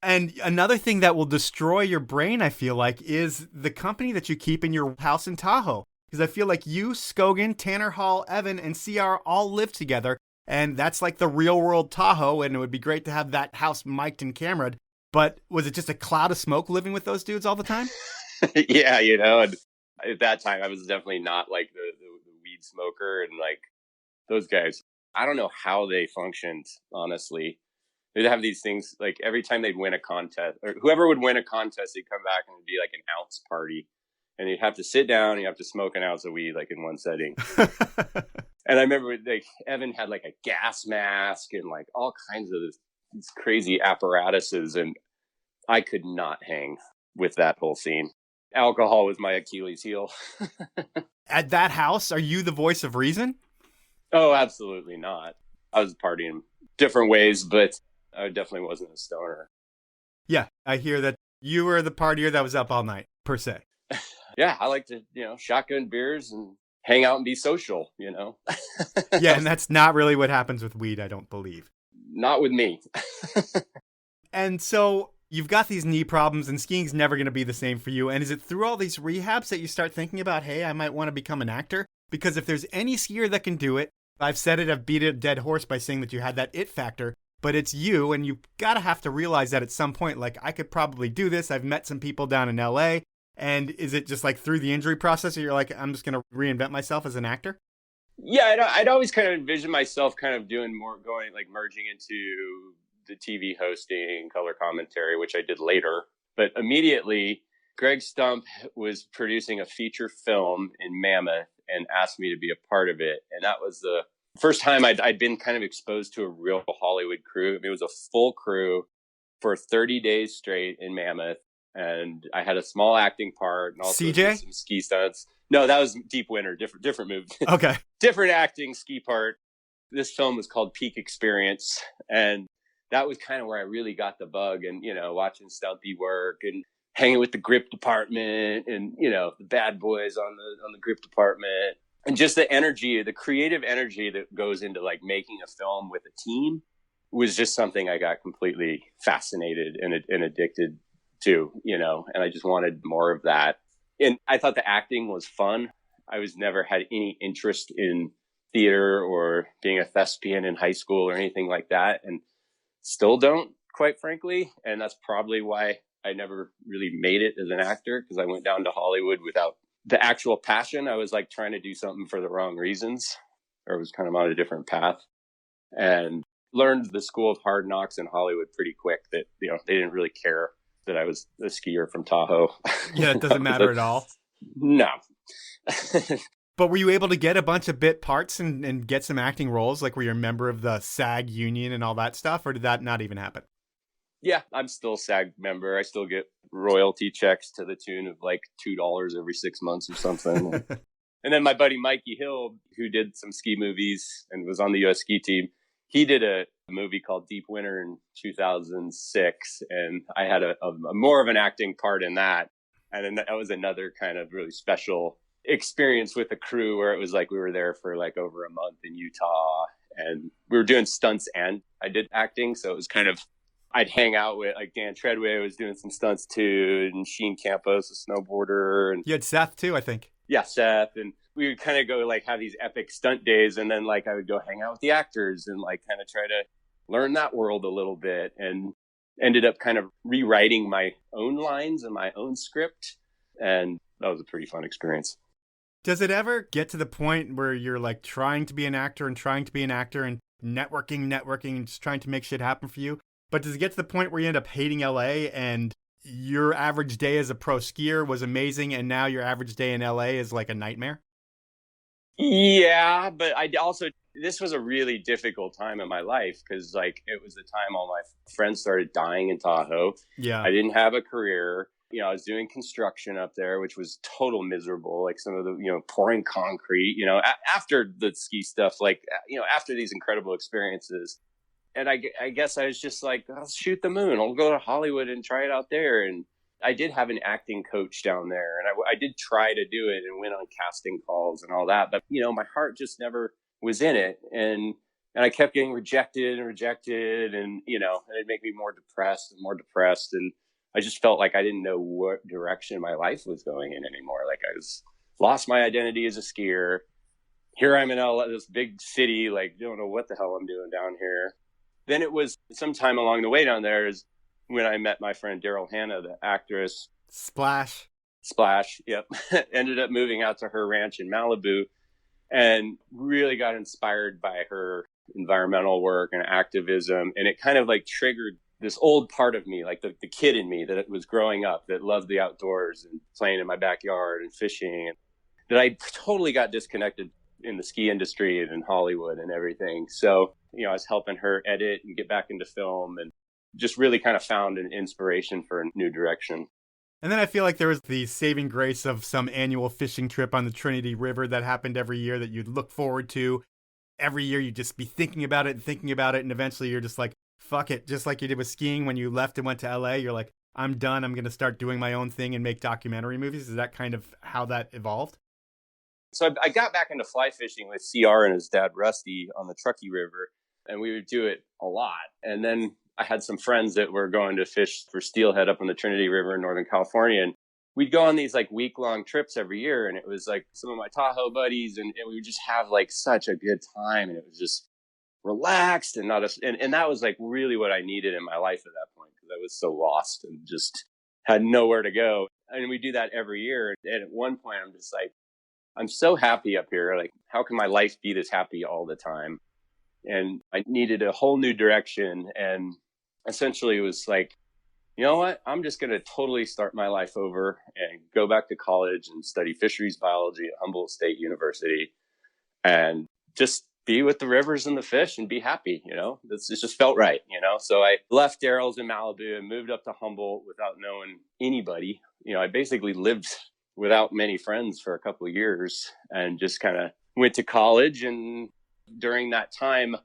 And another thing that will destroy your brain, I feel like, is the company that you keep in your house in Tahoe. Because I feel like you, Scogan, Tanner Hall, Evan, and CR all live together. And that's like the real world Tahoe, and it would be great to have that house mic'd and cameraed. But was it just a cloud of smoke living with those dudes all the time? Yeah, you know, and at that time I was definitely not like the weed smoker, and like those guys, I don't know how they functioned, honestly. They'd have these things, like every time they'd win a contest, or whoever would win a contest, they'd come back and it'd be like an ounce party. And you'd have to sit down and you have to smoke an ounce of weed, like in one setting. And I remember like Evan had like a gas mask and like all kinds of these crazy apparatuses. And I could not hang with that whole scene. Alcohol was my Achilles heel. At that house, are you the voice of reason? Oh, absolutely not. I was partying different ways, but I definitely wasn't a stoner. Yeah, I hear that you were the partier that was up all night, per se. Yeah, I like to, shotgun beers and hang out and be social, Yeah, and that's not really what happens with weed, I don't believe. Not with me. And so you've got these knee problems, and skiing's never going to be the same for you. And is it through all these rehabs that you start thinking about, hey, I might want to become an actor? Because if there's any skier that can do it, I've said it, I've beat a dead horse by saying that you had that it factor, but it's you, and you got to have to realize that at some point, like, I could probably do this. I've met some people down in LA. And is it just like through the injury process, or you're like, I'm just going to reinvent myself as an actor? Yeah, I'd always kind of envision myself kind of doing more, merging into the TV hosting, color commentary, which I did later. But immediately, Greg Stump was producing a feature film in Mammoth and asked me to be a part of it. And that was the first time I'd been kind of exposed to a real Hollywood crew. It was a full crew for 30 days straight in Mammoth. And I had a small acting part and also CJ? Some ski stunts. No, that was Deep Winter, different movie. Okay. Different acting ski part. This film was called Peak Experience. And that was kind of where I really got the bug, and, watching Stumpy work and hanging with the grip department and, the bad boys on the grip department, and just the energy, the creative energy that goes into like making a film with a team was just something I got completely fascinated and addicted to, and I just wanted more of that. And I thought the acting was fun. I was never had any interest in theater or being a thespian in high school or anything like that. And still don't, quite frankly. And that's probably why I never really made it as an actor, because I went down to Hollywood without the actual passion. I was like trying to do something for the wrong reasons, or was kind of on a different path, and learned the school of hard knocks in Hollywood pretty quick that, they didn't really care that I was a skier from Tahoe. Yeah, it doesn't matter at all. No. But were you able to get a bunch of bit parts and get some acting roles? Like, were you a member of the SAG union and all that stuff? Or did that not even happen? Yeah, I'm still a SAG member. I still get royalty checks to the tune of like $2 every 6 months or something. And then my buddy Mikey Hill, who did some ski movies and was on the U.S. ski team, he did a movie called Deep Winter in 2006. And I had a more of an acting part in that. And then that was another kind of really special experience with the crew where it was like we were there for like over a month in Utah and we were doing stunts and I did acting. So it was kind of, I'd hang out with like Dan Treadway was doing some stunts too, and Sheen Campos, a snowboarder. And you had Seth too, I think. Yeah, Seth. And we would kind of go like have these epic stunt days. And then like I would go hang out with the actors and like kind of try to learn that world a little bit, and ended up kind of rewriting my own lines and my own script. And that was a pretty fun experience. Does it ever get to the point where you're like trying to be an actor and networking and just trying to make shit happen for you? But does it get to the point where you end up hating LA and your average day as a pro skier was amazing and now your average day in LA is like a nightmare? Yeah, but this was a really difficult time in my life because like it was the time all my friends started dying in Tahoe. Yeah. I didn't have a career. You know, I was doing construction up there, which was total miserable. Like some of the, pouring concrete, after the ski stuff, like, after these incredible experiences. And I guess I was just like, I'll shoot the moon. I'll go to Hollywood and try it out there. And I did have an acting coach down there, and I did try to do it and went on casting calls and all that. But, my heart just never was in it. And I kept getting rejected. And, it'd make me more depressed. And I just felt like I didn't know what direction my life was going in anymore. Like I lost my identity as a skier. Here I'm in LA, this big city, like don't know what the hell I'm doing down here. Then it was sometime along the way down there is when I met my friend Daryl Hannah, the actress. Splash. Yep. Ended up moving out to her ranch in Malibu and really got inspired by her environmental work and activism. And it kind of like triggered this old part of me, like the kid in me that was growing up, that loved the outdoors and playing in my backyard and fishing, and that I totally got disconnected in the ski industry and in Hollywood and everything. So, I was helping her edit and get back into film and just really kind of found an inspiration for a new direction. And then I feel like there was the saving grace of some annual fishing trip on the Trinity River that happened every year that you'd look forward to. Every year you'd just be thinking about it. And eventually you're just like, fuck it. Just like you did with skiing when you left and went to LA, you're like, I'm done. I'm going to start doing my own thing and make documentary movies. Is that kind of how that evolved? So I got back into fly fishing with CR and his dad, Rusty, on the Truckee River, and we would do it a lot. And then I had some friends that were going to fish for steelhead up on the Trinity River in Northern California. And we'd go on these like week-long trips every year. And it was like some of my Tahoe buddies, and we would just have like such a good time. And it was just relaxed and and that was like really what I needed in my life at that point, because I was so lost and just had nowhere to go. And we do that every year. And at one point I'm just like, I'm so happy up here. Like, how can my life be this happy all the time? And I needed a whole new direction. And essentially it was like, you know what? I'm just going to totally start my life over and go back to college and study fisheries biology at Humboldt State University and just be with the rivers and the fish and be happy. It just felt right. So I left Daryl's in Malibu and moved up to Humboldt without knowing anybody. I basically lived without many friends for a couple of years and just kind of went to college. And during that time,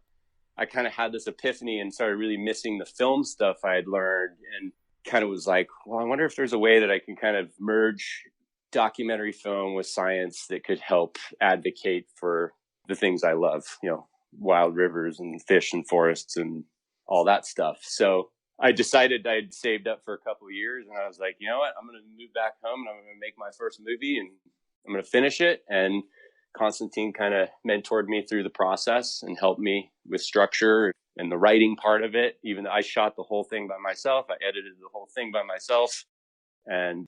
I kind of had this epiphany and started really missing the film stuff I had learned, and kind of was like, well, I wonder if there's a way that I can kind of merge documentary film with science that could help advocate for the things I love, wild rivers and fish and forests and all that stuff. So I decided I'd saved up for a couple of years, and I was like, you know what, I'm going to move back home and I'm going to make my first movie and I'm going to finish it. And Constantine kind of mentored me through the process and helped me with structure and the writing part of it. Even though I shot the whole thing by myself, I edited the whole thing by myself, and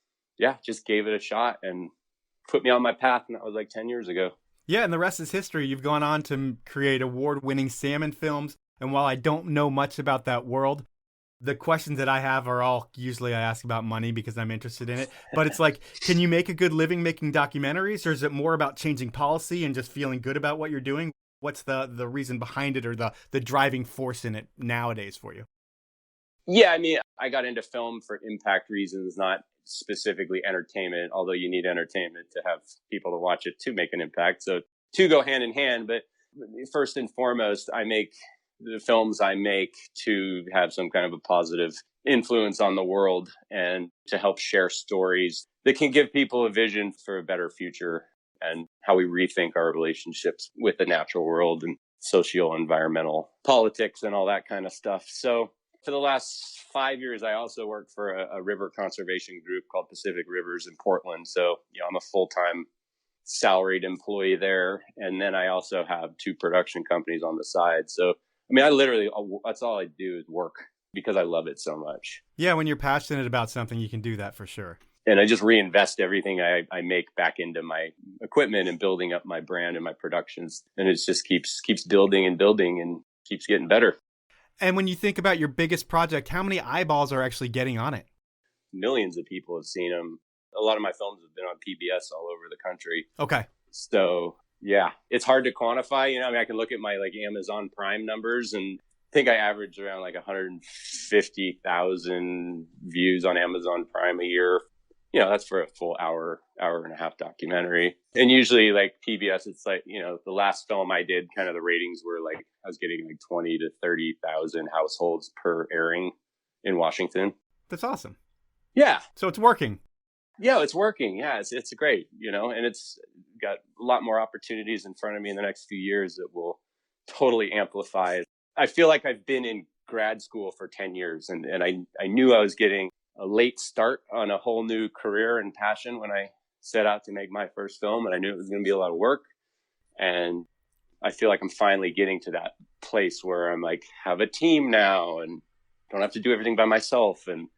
just gave it a shot and put me on my path. And that was like 10 years ago. Yeah, and the rest is history. You've gone on to create award-winning salmon films. And while I don't know much about that world, The questions that I have are all usually I ask about money because I'm interested in it. But it's like, can you make a good living making documentaries, or is it more about changing policy and just feeling good about what you're doing? What's the reason behind it, or the driving force in it nowadays for you? Yeah, I mean, I got into film for impact reasons, not specifically entertainment, although you need entertainment to have people to watch it to make an impact. So two go hand in hand. But first and foremost, I make the films I make to have some kind of a positive influence on the world and to help share stories that can give people a vision for a better future and how we rethink our relationships with the natural world and socio-environmental politics and all that kind of stuff. So for the last 5 years, I also worked for a river conservation group called Pacific Rivers in Portland. So, I'm a full-time salaried employee there. And then I also have two production companies on the side. So, I mean, that's all I do is work because I love it so much. Yeah, when you're passionate about something, you can do that for sure. And I just reinvest everything I make back into my equipment and building up my brand and my productions. And it just keeps building and building and keeps getting better. And when you think about your biggest project, how many eyeballs are actually getting on it? Millions of people have seen them. A lot of my films have been on PBS all over the country. Okay. So, yeah, it's hard to quantify. I mean, I can look at my Amazon Prime numbers and I think I average around 150,000 views on Amazon Prime a year. That's for a full hour and a half documentary. And usually PBS, it's the last film I did, kind of the ratings were I was getting 20 to 30,000 households per airing in Washington. That's awesome. Yeah. So it's working. Yeah, it's working. Yeah, it's great, and it's got a lot more opportunities in front of me in the next few years that will totally amplify. I feel like I've been in grad school for 10 years and I knew I was getting a late start on a whole new career and passion when I set out to make my first film, and I knew it was going to be a lot of work. And I feel like I'm finally getting to that place where I'm have a team now and don't have to do everything by myself, and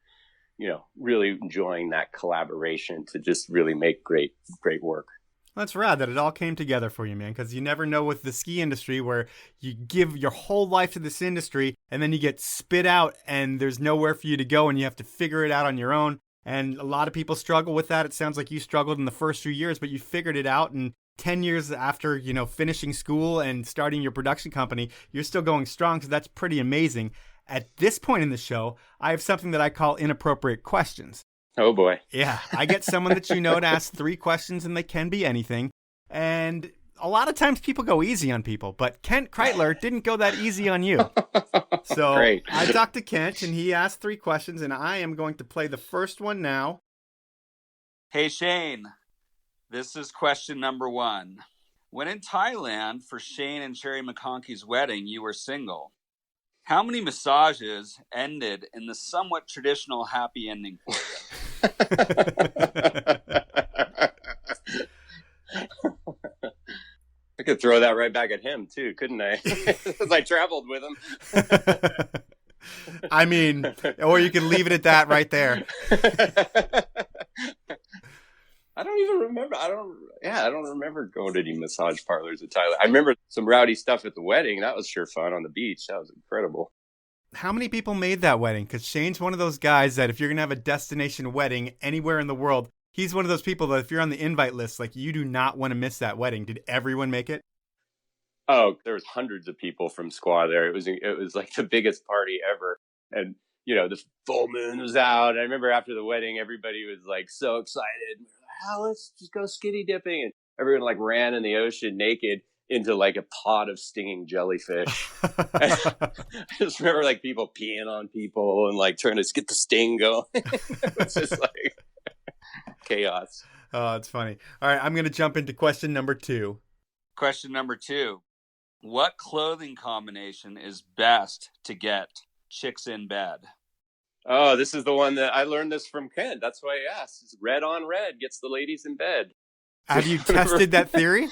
really enjoying that collaboration to just really make great work. That's rad that it all came together for you, man, because you never know with the ski industry where you give your whole life to this industry and then you get spit out and there's nowhere for you to go and you have to figure it out on your own. And a lot of people struggle with that. It sounds like you struggled in the first few years, but you figured it out. And 10 years after, finishing school and starting your production company, you're still going strong. So that's pretty amazing. At this point in the show, I have something that I call inappropriate questions. Oh, boy. Yeah, I get someone that to ask 3 questions, and they can be anything. And a lot of times people go easy on people, but Kent Kreitler didn't go that easy on you. So Great. I talked to Kent, and he asked 3 questions, and I am going to play the first one now. Hey, Shane, this is question number 1. When in Thailand for Shane and Sherry McConkey's wedding, you were single. How many massages ended in the somewhat traditional happy ending for you? I could throw that right back at him too, couldn't I? Because I traveled with him. I mean, or you can leave it at that right there. I don't even remember. I don't remember going to any massage parlors in Thailand. I remember some rowdy stuff at the wedding. That was sure fun on the beach. That was incredible. How many people made that wedding? Because Shane's one of those guys that if you're going to have a destination wedding anywhere in the world, he's one of those people that if you're on the invite list, you do not want to miss that wedding. Did everyone make it? Oh, there was hundreds of people from Squaw there. It was the biggest party ever. And, the full moon was out. I remember after the wedding, everybody was so excited. Oh, let's just go skinny dipping. And everyone ran in the ocean naked into a pot of stinging jellyfish. I just remember people peeing on people and trying to get the sting going. It was just chaos. Oh, it's funny. All right, I'm going to jump into question number 2. Question number 2. What clothing combination is best to get chicks in bed? Oh, this is the one that I learned this from Ken. That's why I asked. It's red on red gets the ladies in bed. Have you tested that theory?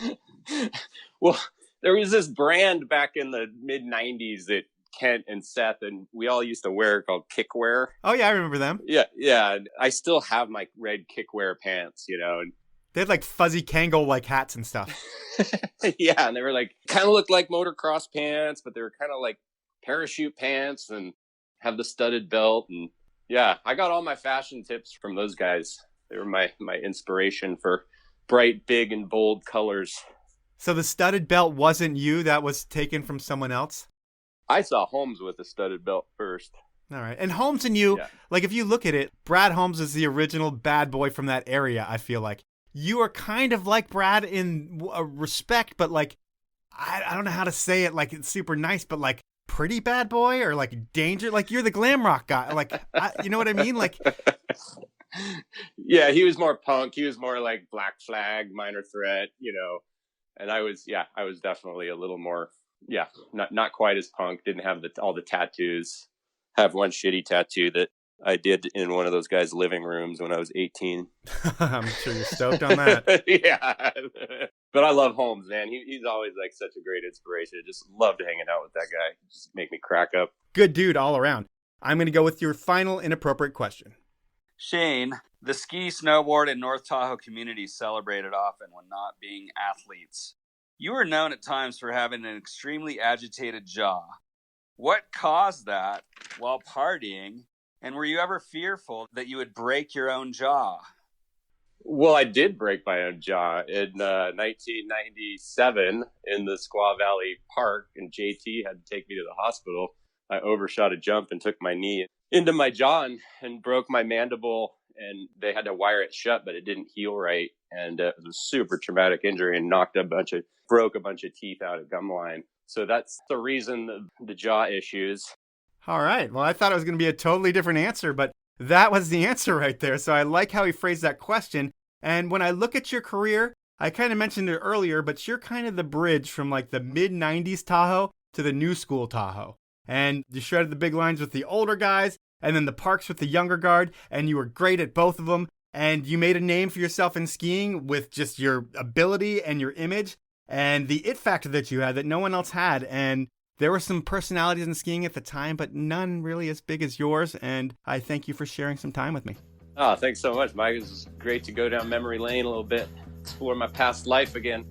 Well, there was this brand back in the mid 90s that Kent and Seth and we all used to wear called Kickwear. Oh, yeah, I remember them. Yeah. I still have my red Kickwear pants, and they had fuzzy Kangol hats and stuff. Yeah, and they were kind of looked like motocross pants, but they were kind of parachute pants. And have the studded belt. And yeah, I got all my fashion tips from those guys. They were my inspiration for bright, big, and bold colors. So the studded belt wasn't you, that was taken from someone else? I saw Holmes with the studded belt first. All right. And Holmes and you, like if you look at it, Brad Holmes is the original bad boy from that area, I feel like. You are kind of like Brad in respect, but like, I don't know how to say it, like it's super nice, but like pretty bad boy or like danger, like you're the glam rock guy. Like, you know what I mean? Like, yeah, he was more punk. He was more like Black Flag, Minor Threat, and I was definitely a little more, not quite as punk. Didn't have all the tattoos. Have one shitty tattoo that I did in one of those guys' living rooms when I was 18. I'm sure you're stoked on that. Yeah. But I love Holmes, man. He's always like such a great inspiration. I just loved hanging out with that guy. Just make me crack up. Good dude all around. I'm going to go with your final inappropriate question. Shane, the ski, snowboard, and North Tahoe communities celebrated often when not being athletes. You are known at times for having an extremely agitated jaw. What caused that while partying? And were you ever fearful that you would break your own jaw? Well, I did break my own jaw in 1997 in the Squaw Valley Park, and JT had to take me to the hospital. I overshot a jump and took my knee into my jaw and broke my mandible, and they had to wire it shut, but it didn't heal right. And it was a super traumatic injury and broke a bunch of teeth out at gum line. So that's the reason the jaw issues. All right. Well, I thought it was going to be a totally different answer, but that was the answer right there. So I like how he phrased that question. And when I look at your career, I kind of mentioned it earlier, but you're kind of the bridge from like the mid-90s Tahoe to the new school Tahoe. And you shredded the big lines with the older guys and then the parks with the younger guard. And you were great at both of them. And you made a name for yourself in skiing with just your ability and your image and the it factor that you had that no one else had. And there were some personalities in skiing at the time, but none really as big as yours. And I thank you for sharing some time with me. Oh, thanks so much, Mike. It was great to go down memory lane a little bit, explore my past life again.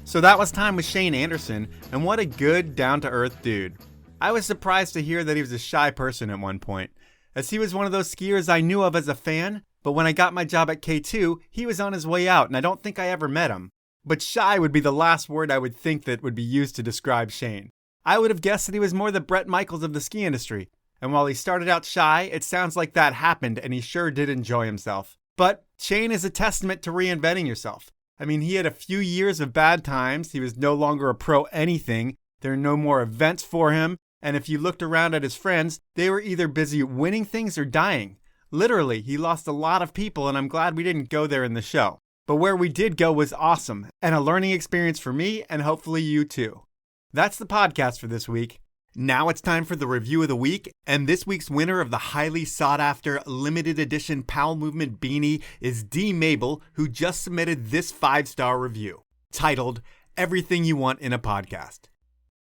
So that was time with Shane Anderson, and what a good, down-to-earth dude. I was surprised to hear that he was a shy person at one point, as he was one of those skiers I knew of as a fan, but when I got my job at K2, he was on his way out, and I don't think I ever met him. But shy would be the last word I would think that would be used to describe Shane. I would have guessed that he was more the Bret Michaels of the ski industry. And while he started out shy, it sounds like that happened and he sure did enjoy himself. But Shane is a testament to reinventing yourself. I mean, he had a few years of bad times. He was no longer a pro anything. There are no more events for him. And if you looked around at his friends, they were either busy winning things or dying. Literally, he lost a lot of people, and I'm glad we didn't go there in the show. But where we did go was awesome, and a learning experience for me, and hopefully you too. That's the podcast for this week. Now it's time for the review of the week, and this week's winner of the highly sought-after limited edition Powell Movement beanie is D. Mabel, who just submitted this 5-star review, titled, Everything You Want in a Podcast.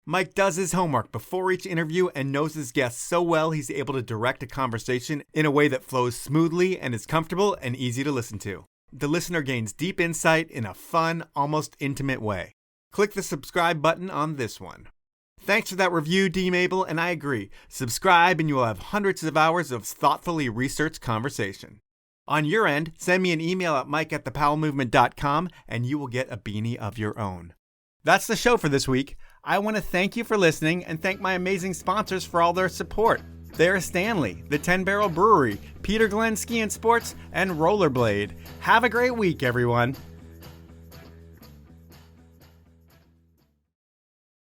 Mike does his homework before each interview and knows his guests so well he's able to direct a conversation in a way that flows smoothly and is comfortable and easy to listen to. The listener gains deep insight in a fun, almost intimate way. Click the subscribe button on this one. Thanks for that review, D. Mabel, and I agree. Subscribe and you will have hundreds of hours of thoughtfully researched conversation. On your end, send me an email at mike@thepowellmovement.com and you will get a beanie of your own. That's the show for this week. I want to thank you for listening and thank my amazing sponsors for all their support. They're Stanley, the 10 Barrel Brewery, Peter Glenn Ski and Sports, and Rollerblade. Have a great week, everyone.